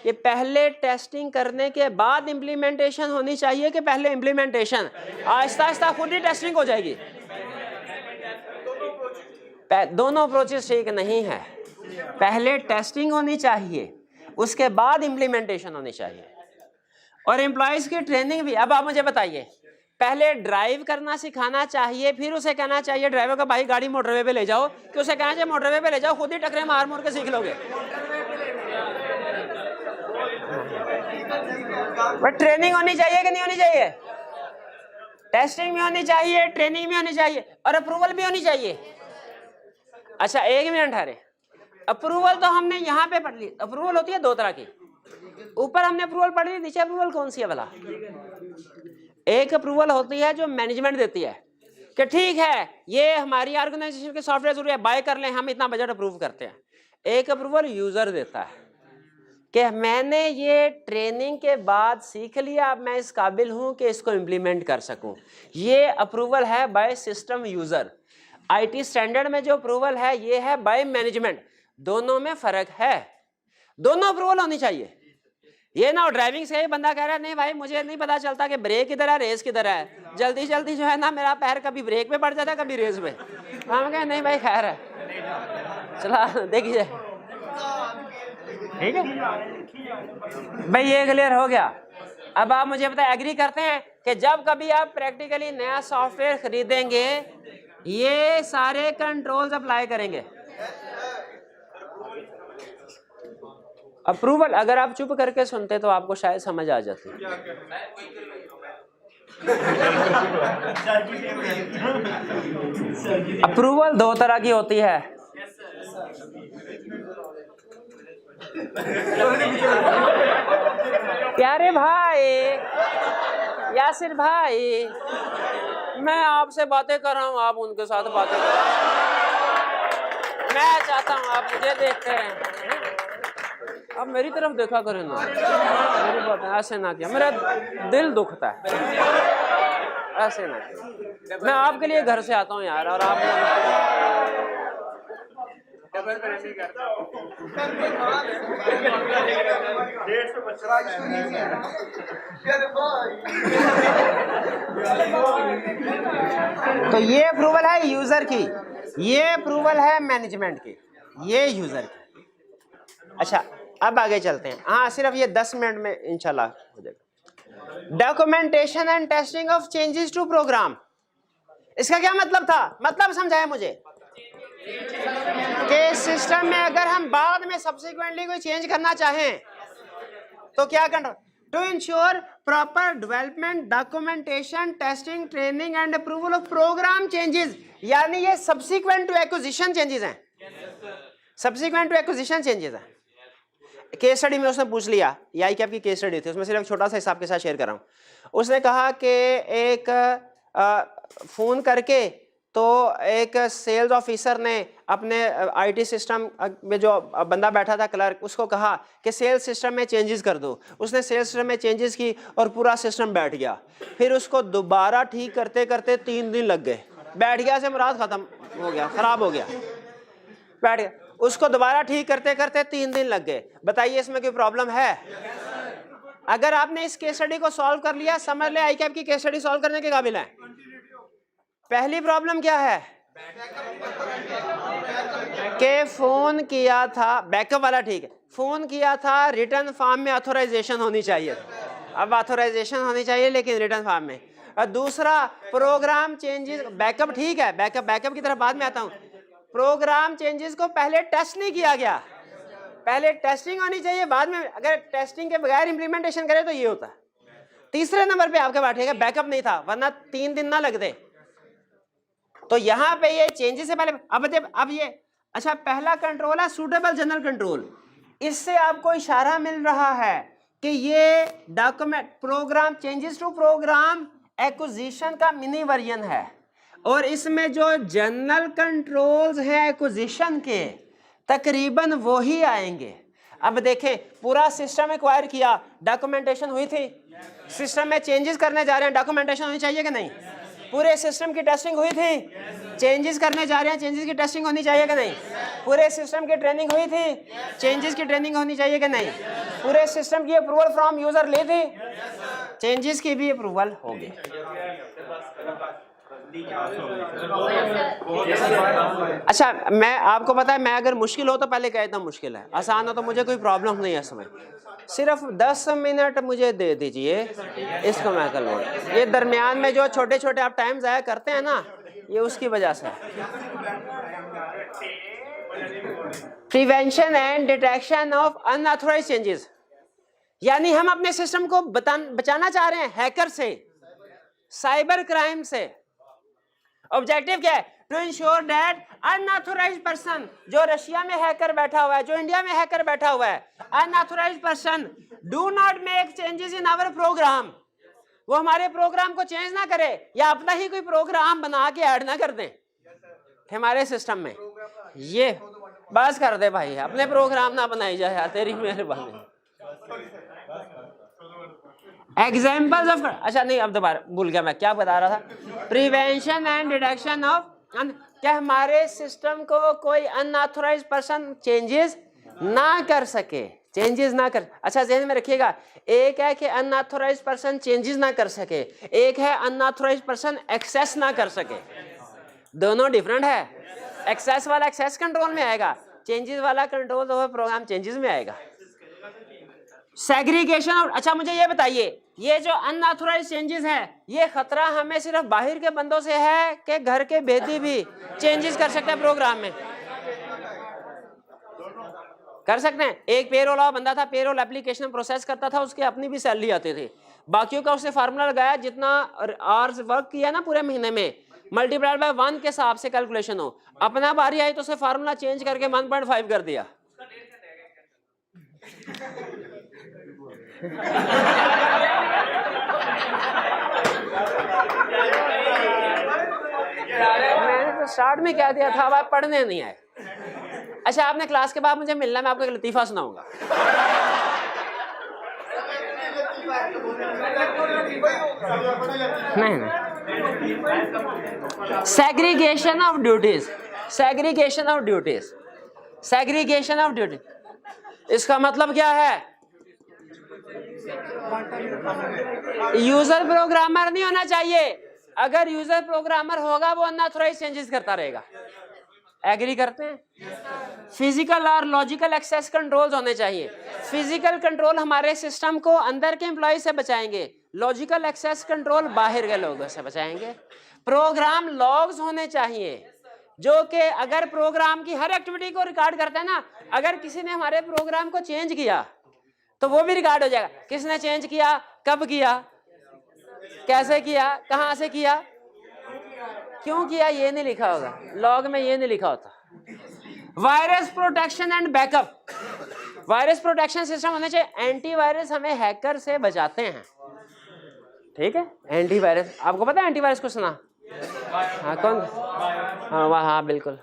ये पहले टेस्टिंग करने के बाद इम्प्लीमेंटेशन होनी चाहिए कि पहले इम्प्लीमेंटेशन? आहिस्ता आहिस्ता खुद ही टेस्टिंग हो जाएगी। दोनों अप्रोचेस ठीक नहीं है। पहले टेस्टिंग होनी चाहिए उसके बाद इम्प्लीमेंटेशन होनी चाहिए। और एम्प्लॉयज की ट्रेनिंग भी। अब आप मुझे बताइए, पहले ड्राइव करना सिखाना चाहिए फिर उसे कहना चाहिए ड्राइवर का भाई गाड़ी मोटरवे पे ले जाओ, कि उसे कहना चाहिए मोटरवे पे ले जाओ खुद ही टकरे मार मोर के सीख लोगे? बट ट्रेनिंग होनी चाहिए कि नहीं होनी चाहिए? टेस्टिंग भी होनी चाहिए, ट्रेनिंग भी होनी चाहिए और अप्रूवल भी होनी चाहिए। अच्छा एक मिनट ठहरे, अप्रूवल तो हमने यहाँ पे पढ़ ली। अप्रूवल होती है दो तरह की, ऊपर हमने अप्रूवल पढ़ ली, नीचे अप्रूवल कौन सी है भला? एक अप्रूवल होती है जो मैनेजमेंट देती है कि ठीक है ये हमारी ऑर्गेनाइजेशन के सॉफ्टवेयर जरूरी है, बाय कर लें, हम इतना बजट अप्रूव करते हैं। एक अप्रूवल यूजर देता है कि मैंने ये ट्रेनिंग के बाद सीख लिया, अब मैं इस काबिल हूं कि इसको इम्प्लीमेंट कर सकूं। ये अप्रूवल है by system user. IT standard में जो अप्रूवल है ये है बाय मैनेजमेंट। दोनों में फर्क है, दोनों अप्रूवल होनी चाहिए। ये ना ड्राइविंग से ही बंदा कह रहा है नहीं भाई मुझे नहीं पता चलता कि ब्रेक किधर है रेस किधर है, जल्दी जल्दी जो है ना मेरा पैर कभी ब्रेक पे पड़ जाता है कभी रेस पे। हम कहें नहीं भाई खैर है, चला देखिए ठीक है भाई, ये क्लियर हो गया। अब आप मुझे बताए एग्री करते हैं कि जब कभी आप प्रैक्टिकली नया सॉफ्टवेयर खरीदेंगे ये सारे कंट्रोल्स अप्लाई करेंगे? अप्रूवल अगर आप चुप करके सुनते तो आपको शायद समझ आ जाती। अप्रूवल दो तरह की होती है। प्यारे भाई यासिर भाई, मैं आपसे बातें कर रहा हूँ, आप उनके साथ बातें कर रहे हैं। मैं चाहता हूँ आप मुझे देखते रहें, अब मेरी तरफ देखा करें ना, मेरी बात ऐसे ना किया, मेरा दिल दुखता है, ऐसे ना किया। मैं आपके लिए घर से आता हूँ यार, और आप तो ये अप्रूवल है यूजर की, ये अप्रूवल है मैनेजमेंट की, ये यूजर की। अच्छा अब आगे चलते हैं। हाँ सिर्फ ये 10 मिनट में इंशाल्लाह हो जाएगा। Documentation and testing of changes to program, इसका क्या मतलब था? मतलब समझाया मुझे कि सिस्टम में अगर हम बाद में सब्सिक्वेंटली कोई चेंज करना चाहें तो क्या करना? To ensure proper development, documentation, testing, training and approval of program changes, यानी ये सब्सिक्वेंट टू एक्विजिशन चेंजेस हैं, सब्सिक्वेंट टू एक्विजिशन चेंजेस हैं। केस स्टडी में उसने पूछ लिया, या की आपकी केस स्टडी थी, उसमें सिर्फ एक छोटा सा हिसाब के साथ शेयर कर रहा हूँ। उसने कहा कि एक फोन करके तो एक सेल्स ऑफिसर ने अपने आईटी सिस्टम में जो बंदा बैठा था क्लर्क, उसको कहा कि सेल्स सिस्टम में चेंजेस कर दो। उसने सेल्स सिस्टम में चेंजेस की और पूरा सिस्टम बैठ गया। फिर उसको दोबारा ठीक करते करते 3 दिन लग गए। बैठ गया से मुराद खत्म हो गया, खराब हो गया, बैठ गया। उसको दोबारा ठीक करते करते 3 दिन लग गए। बताइए इसमें कोई प्रॉब्लम है? अगर आपने इस केस स्टडी को सॉल्व कर लिया, समझ ले आईकैप की केस स्टडी सॉल्व करने के काबिल है। पहली प्रॉब्लम क्या है? के फोन किया था, बैकअप वाला ठीक है, फोन किया था रिटर्न फॉर्म में ऑथोराइजेशन होनी चाहिए, अब ऑथोराइजेशन होनी चाहिए लेकिन रिटर्न फॉर्म में। और दूसरा प्रोग्राम चेंजेस, बैकअप ठीक है, बैकअप की तरफ बाद में आता हूँ। प्रोग्राम चेंजेस को पहले टेस्ट नहीं किया गया, पहले टेस्टिंग होनी चाहिए, बाद में अगर टेस्टिंग के बगैर इंप्लीमेंटेशन करे तो ये होता है। तीसरे नंबर पे आपके बैठेगा बैकअप नहीं था, वरना 3 दिन ना लगते। तो यहाँ पे ये चेंजेस से पहले अब ये अच्छा, पहला कंट्रोल है सूटेबल जनरल कंट्रोल। इससे आपको इशारा मिल रहा है कि ये document program changes to program acquisition का मिनी वर्जन है, और इसमें जो जनरल कंट्रोल्स हैं एक्विजिशन के तकरीबन वो ही आएंगे। अब देखें, पूरा सिस्टम एक्वायर किया, डॉक्यूमेंटेशन हुई थी, सिस्टम में चेंजेस करने जा रहे हैं, डॉक्यूमेंटेशन होनी चाहिए कि नहीं? पूरे सिस्टम की टेस्टिंग हुई थी, चेंजेस करने जा रहे हैं, चेंजेस की टेस्टिंग होनी चाहिए कि नहीं? पूरे सिस्टम की ट्रेनिंग हुई थी, चेंजेस की ट्रेनिंग होनी चाहिए कि नहीं? पूरे सिस्टम की अप्रूवल फ्रॉम यूजर ली थी, चेंजेस की भी अप्रूवल होगी। अच्छा, मैं आपको पता है, मैं अगर मुश्किल हो तो पहले कहता हूँ मुश्किल है, आसान हो तो मुझे कोई प्रॉब्लम नहीं है इसमें। सिर्फ 10 मिनट मुझे दे दीजिए, इसको मैं कर लूँ। ये दरमियान में जो छोटे छोटे आप टाइम ज़ाया करते हैं ना, ये उसकी वजह से। Prevention and detection of unauthorised changes, यानी हम अपने सिस्टम को बचाना चाह रहे हैं हैकर से, साइबर क्राइम से। ऑब्जेक्टिव क्या है? To ensure that unauthorised person, जो रशिया में हैकर बैठा हुआ है, जो इंडिया में हैकर बैठा हुआ है, unauthorised person do not make changes in our program, वो हमारे प्रोग्राम को चेंज ना करे, या अपना ही कोई प्रोग्राम बना के ऐड ना कर दें हमारे सिस्टम में। ये बस कर दे भाई, अपने प्रोग्राम ना बनाई जाए यार, तेरी मेहरबानी। एग्जाम्पल्स ऑफ, अच्छा नहीं, अब दोबारा भूल गया मैं क्या बता रहा था। प्रिवेंशन एंड डिटेक्शन ऑफ, क्या हमारे सिस्टम को कोई अनऑथोराइज्ड पर्सन चेंजेस ना कर सके, चेंजेस ना कर। अच्छा ध्यान में रखिएगा, एक है कि अनऑथोराइज्ड पर्सन चेंजेस ना कर सके, एक है अनऑथोराइज्ड पर्सन एक्सेस ना कर सके, दोनों डिफरेंट है। एक्सेस वाला एक्सेस कंट्रोल में आएगा, चेंजेस वाला कंट्रोल ओवर प्रोग्राम चेंजेस में आएगा। सेग्रीगेशन। अच्छा मुझे ये बताइए, ये जो अनऑथोराइज्ड चेंजेस है, ये खतरा हमें सिर्फ बाहर के बंदों से है कि घर के भेदी भी चेंजेस कर सकते हैं प्रोग्राम में? कर सकते हैं। एक पेरोल वाला बंदा था, पेरोल एप्लीकेशन प्रोसेस करता था, उसके अपनी भी सैलरी आती थी, बाकियों का उसने फार्मूला लगाया, जितना आवर्स वर्क किया ना पूरे महीने में, मल्टीप्लाइड बाय 1 के हिसाब से कैलकुलेशन हो। अपना बारी आई तो उसे फार्मूला चेंज करके 1.5 कर दिया। मैंने तो स्टार्ट में क्या दिया था, आप पढ़ने नहीं आए। अच्छा आपने क्लास के बाद मुझे मिलना, मैं आपको एक लतीफा सुनाऊंगा। नहीं, segregation of duties, segregation of duties, segregation of duty, इसका मतलब क्या है? यूजर प्रोग्रामर नहीं होना चाहिए। अगर यूजर प्रोग्रामर होगा वो अनऑथोराइज्ड चेंजेस करता रहेगा। एग्री करते हैं? फिजिकल और लॉजिकल एक्सेस कंट्रोल्स होने चाहिए। फिजिकल कंट्रोल हमारे सिस्टम को अंदर के एम्प्लॉय से बचाएंगे, लॉजिकल एक्सेस कंट्रोल बाहर के लोगों से बचाएंगे। प्रोग्राम लॉग्स होने चाहिए जो कि अगर प्रोग्राम की हर एक्टिविटी को रिकॉर्ड करते हैं ना, अगर किसी ने हमारे प्रोग्राम को चेंज किया तो वो भी रिकॉर्ड हो जाएगा, किसने चेंज किया, कब किया, कैसे किया, कहां से किया, क्यों किया, ये नहीं लिखा होगा लॉग में, ये नहीं लिखा होता। Virus protection and backup, virus protection system होने चाहिए। एंटीवायरस हमें हैकर से बचाते हैं, ठीक है। एंटीवायरस, आपको पता है एंटीवायरस को सुना? हाँ कौन? हाँ बिल्कुल,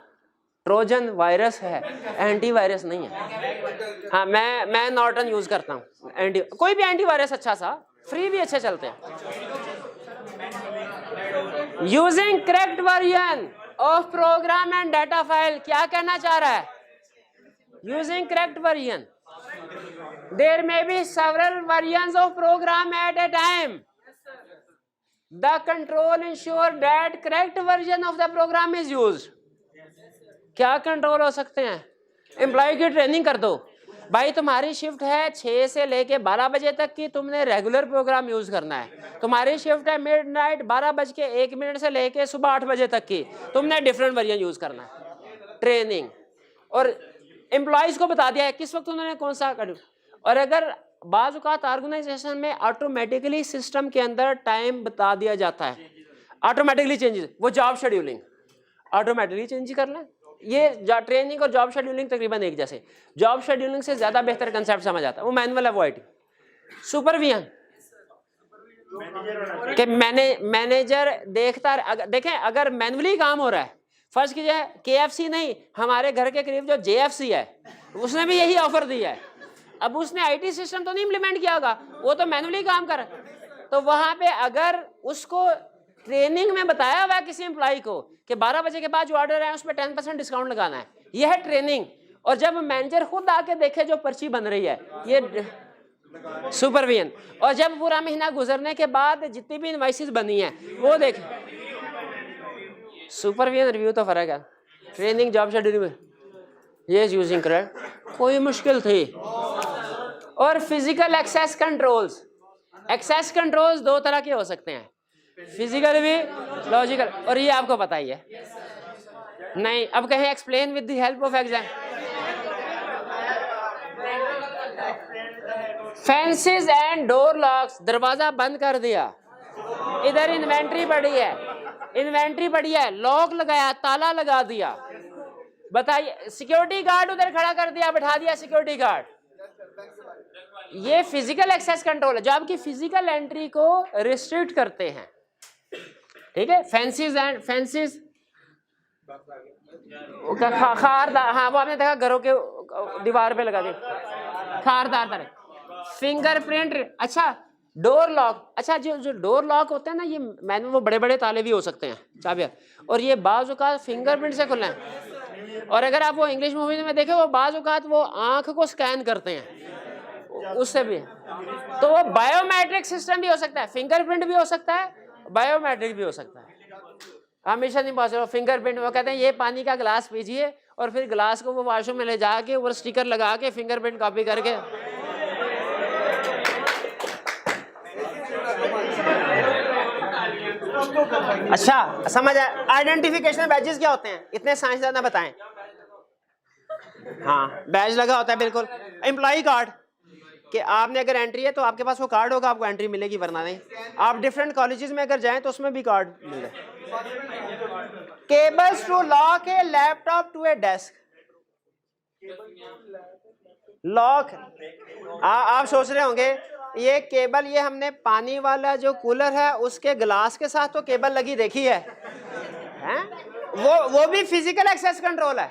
ट्रोजन वायरस है, एंटीवायरस नहीं है। हाँ मैं नॉर्टन यूज करता हूँ, कोई भी एंटीवायरस अच्छा सा, फ्री भी अच्छे चलते हैं। Using correct version of program and data file, क्या कहना चाह रहा है? Using correct version, there may be several versions of program at a time, the control ensure that correct version of the program is used. क्या कंट्रोल हो सकते हैं? एम्प्लॉय की ट्रेनिंग कर दो, भाई तुम्हारी शिफ्ट है 6 से लेके 12 बजे तक की, तुमने रेगुलर प्रोग्राम यूज करना है। तुम्हारी शिफ्ट है मिडनाइट 12:01 से लेके सुबह 8 बजे तक की, तुमने डिफरेंट वर्जन यूज करना है। ट्रेनिंग और एम्प्लॉयज को बता दिया है किस वक्त उन्होंने कौन सा कर। और अगर बाज़ औक़ात ऑर्गेनाइजेशन में ऑटोमेटिकली सिस्टम के अंदर टाइम बता दिया जाता है, ऑटोमेटिकली चेंजेस, वो जॉब शेड्यूलिंग ऑटोमेटिकली चेंज कर लें। ये ट्रेनिंग और जॉब शेड्यूलिंग तकरीबन एक जैसे, जॉब शेड्यूलिंग से ज़्यादा बेहतर कंसेप्ट समझ आता है। वो मैनुअल है वो IT। सुपरविजन कि मैनेजर देखता, देखें अगर मैनुअली काम हो रहा है, फर्ज कीजिए KFC नहीं, हमारे घर के करीब जो JFC है उसने भी यही ऑफर दिया है। अब उसने IT सिस्टम तो नहीं इम्प्लीमेंट किया होगा, वो तो मैनुअली काम कर, तो वहां पे अगर उसको ट्रेनिंग में बताया हुआ है किसी एम्प्लॉय को कि 12 बजे के बाद जो ऑर्डर है उसमें 10% डिस्काउंट लगाना है, यह है ट्रेनिंग। और जब मैनेजर खुद आके देखे जो पर्ची बन रही है, ये सुपरविजन। और जब पूरा महीना गुजरने के बाद जितनी भी इनवाइसेस बनी है वो देखें, सुपरविजन रिव्यू तो फर्क है। ट्रेनिंग जॉब शेड्यूलिंग ये यूजिंग करेक्ट कोई मुश्किल थी। और physical access controls, access controls दो तरह के हो सकते हैं, फिजिकल भी लॉजिकल, और ये आपको पता ही है। नहीं अब कहें explain with the help of exam. Fences and door locks, दरवाजा बंद कर दिया, इधर इन्वेंट्री पड़ी है, लॉक लगाया, ताला लगा दिया, बताइए सिक्योरिटी गार्ड उधर खड़ा कर दिया, बैठा दिया सिक्योरिटी गार्ड, ये फिजिकल एक्सेस कंट्रोल है जो आपकी फिजिकल एंट्री को रिस्ट्रिक्ट करते हैं। ठीक है, फेंसेस एंड फेंसेस खारदार, हाँ वो आपने देखा घरों के दीवार पे लगा दिया खारदार तरह। फिंगरप्रिंट, अच्छा डोर लॉक, अच्छा जो डोर लॉक होते हैं ना, ये मैंने वो बड़े बड़े ताले भी हो सकते हैं चाबियां, और ये बाज़ औक़ात फिंगरप्रिंट से खुलना है। और अगर आप वो इंग्लिश मूवी में देखें, वो बाज़ औक़ात वो आंख को स्कैन करते हैं, उससे भी, तो वो बायोमेट्रिक सिस्टम भी हो सकता है, फिंगरप्रिंट भी हो सकता है, बायोमेट्रिक भी हो सकता है। हमेशा नहीं पहुंच फिंगरप्रिंट, वो कहते हैं ये पानी का गिलास पीजिए, और फिर गिलास को वो वॉशरूम में ले जाके वो स्टिकर लगा के फिंगरप्रिंट कॉपी करके, अच्छा समझ आया। आइडेंटिफिकेशन बैजेस क्या होते हैं, इतने साइंसदान बताएं। हाँ बैज लगा होता है बिल्कुल। एम्प्लॉय कार्ड कि आपने अगर एंट्री है तो आपके पास वो कार्ड होगा, आपको एंट्री मिलेगी, वरना नहीं। आप डिफरेंट कॉलेजेस में अगर जाएं तो उसमें भी कार्ड मिल रहा है। Cables to lock a laptop to a desk, lock. आप सोच रहे होंगे ये केबल, ये हमने पानी वाला जो कूलर है उसके ग्लास के साथ तो केबल लगी देखी है, हैं? वो भी फिजिकल एक्सेस कंट्रोल है,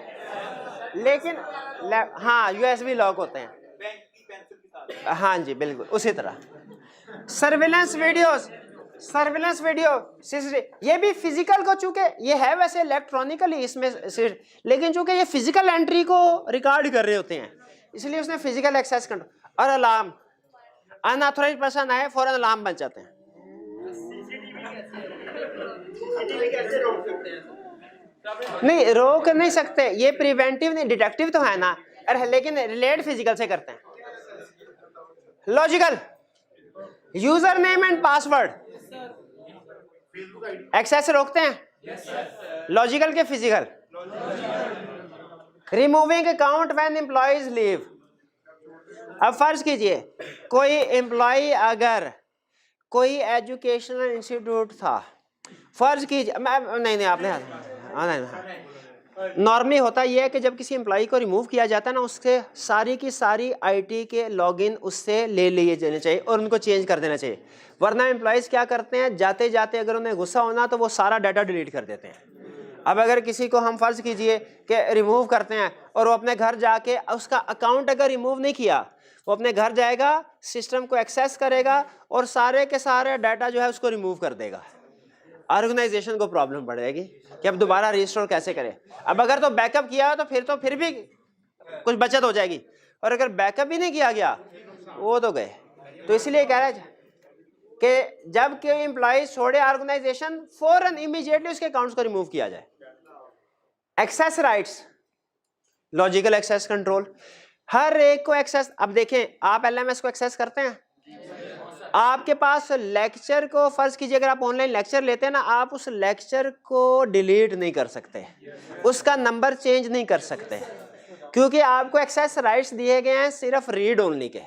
लेकिन हाँ USB लॉक होते हैं, हाँ जी बिल्कुल उसी तरह। सर्विलेंस वीडियोस, सर्विलेंस वीडियो, ये भी फिजिकल को, चूंकि ये है वैसे इलेक्ट्रॉनिकली इसमें, लेकिन चूंकि ये फिजिकल एंट्री को रिकॉर्ड कर रहे होते हैं, इसलिए उसने फिजिकल एक्सेस कंट्रोल। और अलार्म, अनऑथराइज्ड पर्सन आए फौरन अलार्म बन जाते हैं। नहीं रोक नहीं सकते, ये प्रिवेंटिव नहीं, डिटेक्टिव तो है ना, अरे लेकिन रिलेट फिजिकल से करते हैं। Logical, user name and password access रोकते हैं, लॉजिकल के physical. Removing account when employees leave, अब फर्ज कीजिए कोई एम्प्लॉय अगर कोई एजुकेशनल इंस्टीट्यूट था, फर्ज कीजिए नहीं आपने नॉर्मली होता यह है कि जब किसी एम्प्लॉय को रिमूव किया जाता है ना, उससे सारी की सारी IT के लॉगिन उससे ले लिए जाने चाहिए और उनको चेंज कर देना चाहिए, वरना एम्प्लॉयज़ क्या करते हैं, जाते जाते अगर उन्हें गुस्सा होना तो वो सारा डाटा डिलीट कर देते हैं। अब अगर किसी को हम फर्ज कीजिए कि रिमूव करते हैं और वो अपने घर जाके उसका अकाउंट अगर रिमूव नहीं किया, वो अपने घर जाएगा, सिस्टम को एक्सेस करेगा और सारे के सारे डाटा जो है उसको रिमूव कर देगा। ऑर्गेनाइजेशन को प्रॉब्लम पड़ेगी कि अब दोबारा रिस्टोर कैसे करें। अब अगर तो बैकअप किया तो फिर भी कुछ बचत हो जाएगी, और अगर बैकअप भी नहीं किया गया वो तो गए। तो इसलिए कह रहा है कि जब कोई एम्प्लॉय छोड़े ऑर्गेनाइजेशन फौरन इमीडिएटली उसके अकाउंट्स को रिमूव किया जाए। Access rights, logical access control, हर एक को एक्सेस। अब देखें, आप एलएमएस को एक्सेस करते हैं, आपके पास लेक्चर को, फर्ज कीजिए अगर आप ऑनलाइन लेक्चर लेते हैं ना, आप उस लेक्चर को डिलीट नहीं कर सकते, उसका नंबर चेंज नहीं कर सकते, क्योंकि आपको एक्सेस राइट्स दिए गए हैं सिर्फ रीड ओनली के।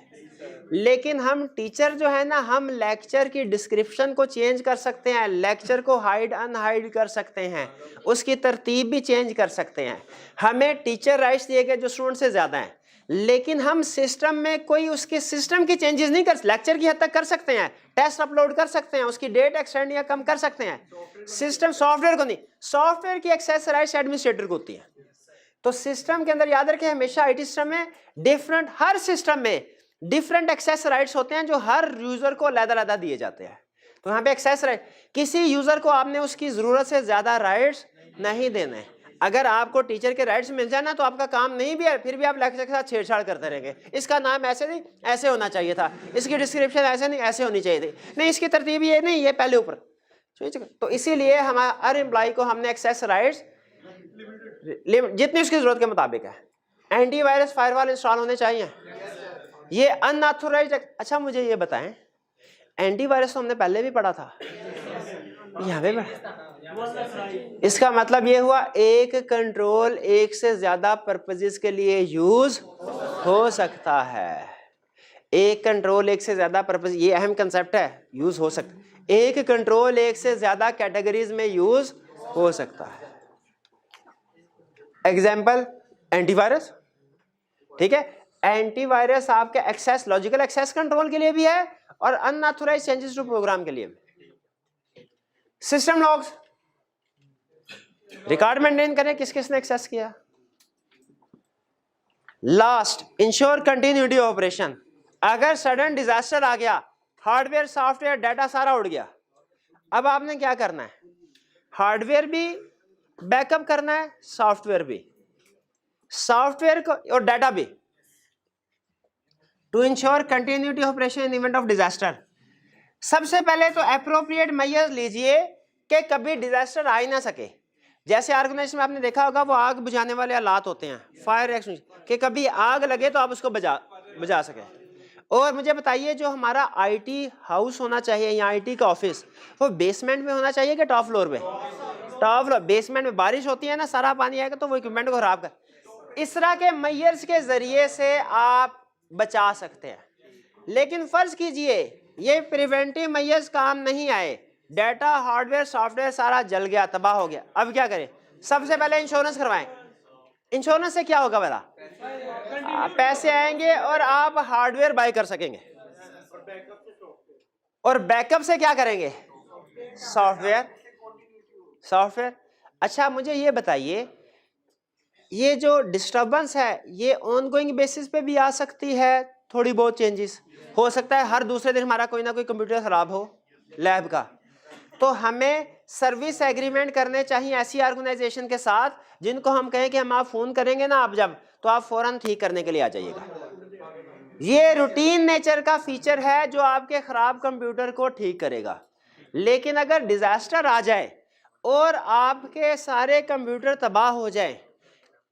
लेकिन हम टीचर जो है ना, हम लेक्चर की डिस्क्रिप्शन को चेंज कर सकते हैं, लेक्चर को हाइड अनहाइड कर सकते हैं, उसकी तरतीब भी चेंज कर सकते हैं। हमें टीचर राइट्स दिए गए जो स्टूडेंट से ज़्यादा हैं, लेकिन हम सिस्टम में कोई उसके सिस्टम की चेंजेस नहीं कर, लेक्चर की हद तक कर सकते हैं, टेस्ट अपलोड कर सकते हैं, उसकी डेट एक्सटेंड या कम कर सकते हैं। सिस्टम सॉफ्टवेयर को नहीं, सॉफ्टवेयर की एक्सेस राइट्स एडमिनिस्ट्रेटर को होती है। तो सिस्टम के अंदर याद रखें, हमेशा आईटी सिस्टम में डिफरेंट, हर सिस्टम में डिफरेंट एक्सेस राइट्स होते हैं जो हर यूजर को अलग-अलग दिए जाते हैं। तो यहाँ पे एक्सेस राइट, किसी यूजर को आपने उसकी जरूरत से ज्यादा राइट्स नहीं देने। अगर आपको टीचर के राइट्स मिल जाए ना, तो आपका काम नहीं भी है, फिर भी आप लेक्चर के साथ छेड़छाड़ करते रहेंगे। इसका नाम ऐसे नहीं, ऐसे होना चाहिए था, इसकी डिस्क्रिप्शन ऐसे नहीं, ऐसे होनी चाहिए थी, नहीं इसकी तरतीब ये नहीं, ये पहले ऊपर। तो इसीलिए हमारा हर एम्प्लॉय को हमने एक्सेस राइट्स जितनी उसकी जरूरत के मुताबिक है। एंटीवायरस फायरवॉल इंस्टॉल होने चाहिए। ये अनऑथोराइज्ड, अच्छा मुझे ये बताएं, एंटीवायरस तो हमने पहले भी पढ़ा था, यहाँ पे पढ़ा। इसका मतलब ये हुआ एक कंट्रोल एक से ज्यादा पर्पसेस के लिए यूज हो सकता है। एक कंट्रोल एक से ज्यादा पर्पस, ये अहम कंसेप्ट है, यूज हो सकता। एक कंट्रोल एक से ज्यादा कैटेगरीज में यूज हो सकता है। एग्जाम्पल एंटीवायरस, ठीक है। एंटीवायरस आपके एक्सेस, लॉजिकल एक्सेस कंट्रोल के लिए भी है और अनऑथोराइज्ड चेंजेस टू प्रोग्राम के लिए भी। सिस्टम लॉग्स, रिकॉर्ड मेंटेन करें किस किसने एक्सेस किया। Last, ensure continuity operation. अगर सडन डिजास्टर आ गया, हार्डवेयर सॉफ्टवेयर डाटा सारा उड़ गया, अब आपने क्या करना है, हार्डवेयर भी बैकअप करना है, सॉफ्टवेयर भी, सॉफ्टवेयर को और डाटा भी, to ensure continuity operation in event of disaster. सबसे पहले तो एप्रोप्रिएट मेजर्स लीजिए कि कभी डिजास्टर आ ही ना सके। जैसे ऑर्गेनाइजेशन में आपने देखा होगा, वो आग बुझाने वाले आलात होते हैं, फायर एक्सटिंग्विशर, कि कभी आग लगे तो आप उसको बुझा सके। और मुझे बताइए, जो हमारा आईटी हाउस होना चाहिए या आईटी का ऑफिस, वो बेसमेंट में होना चाहिए कि टॉप फ्लोर पे? Top floor. बेसमेंट में बारिश होती है ना, सारा पानी आएगा तो वो इक्विपमेंट को खराब कर। इस तरह के मेजर्स के जरिए से आप बचा सकते हैं। लेकिन फर्ज कीजिए ये प्रिवेंटिव मेजर्स काम नहीं आए, डाटा हार्डवेयर सॉफ्टवेयर सारा जल गया, तबाह हो गया, अब क्या करें? सबसे पहले इंश्योरेंस करवाएं। इंश्योरेंस से क्या होगा? बता, पैसे आएंगे और आप हार्डवेयर बाय कर सकेंगे। और बैकअप से क्या करेंगे? सॉफ्टवेयर। अच्छा मुझे ये बताइए, ये जो डिस्टर्बेंस है ये ऑनगोइंग बेसिस पे भी आ सकती है, थोड़ी बहुत चेंजेस हो सकता है। हर दूसरे दिन हमारा कोई ना कोई कंप्यूटर खराब हो लैब का, तो हमें सर्विस एग्रीमेंट करने चाहिए ऐसी ऑर्गेनाइजेशन के साथ जिनको हम कहें कि हम आप फोन करेंगे ना आप जब, तो आप फौरन ठीक करने के लिए आ जाइएगा। ये रूटीन नेचर का फीचर है जो आपके खराब कंप्यूटर को ठीक करेगा। लेकिन अगर डिजास्टर आ जाए और आपके सारे कंप्यूटर तबाह हो जाए,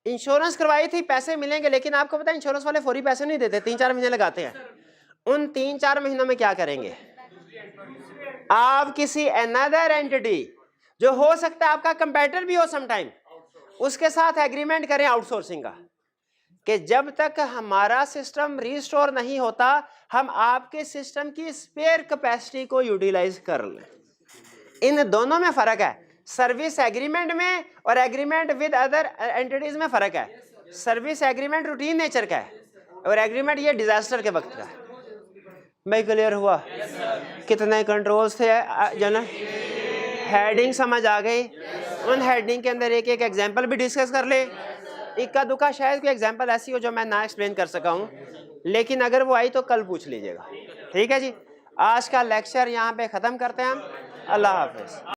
इंश्योरेंस करवाई थी, पैसे मिलेंगे, लेकिन आपको पता है इंश्योरेंस वाले फौरी पैसे नहीं देते, 3-4 महीने लगाते हैं। उन 3-4 महीनों में क्या करेंगे? आप किसी अनदर एंटिटी, जो हो सकता है आपका कंपेटिटर भी हो समटाइम, उसके साथ एग्रीमेंट करें आउटसोर्सिंग का, कि जब तक हमारा सिस्टम रिस्टोर नहीं होता हम आपके सिस्टम की स्पेयर कैपेसिटी को यूटिलाइज कर लें। इन दोनों में फर्क है, सर्विस एग्रीमेंट में और एग्रीमेंट विद अदर एंटिटीज में फर्क है। सर्विस एग्रीमेंट रूटीन नेचर का है और एग्रीमेंट ये डिजास्टर के वक्त का है। भाई क्लियर हुआ? कितने कंट्रोल्स थे जना, हेडिंग समझ आ गई? उन हेडिंग के अंदर एक एक एग्जांपल भी डिस्कस कर ले। इक्का दुक्का शायद कोई एग्जांपल ऐसी हो जो मैं ना एक्सप्लेन कर सका हूँ, लेकिन अगर वो आई तो कल पूछ लीजिएगा। ठीक है जी, आज का लेक्चर यहाँ पे ख़त्म करते हैं हम। अल्लाह हाफिज़।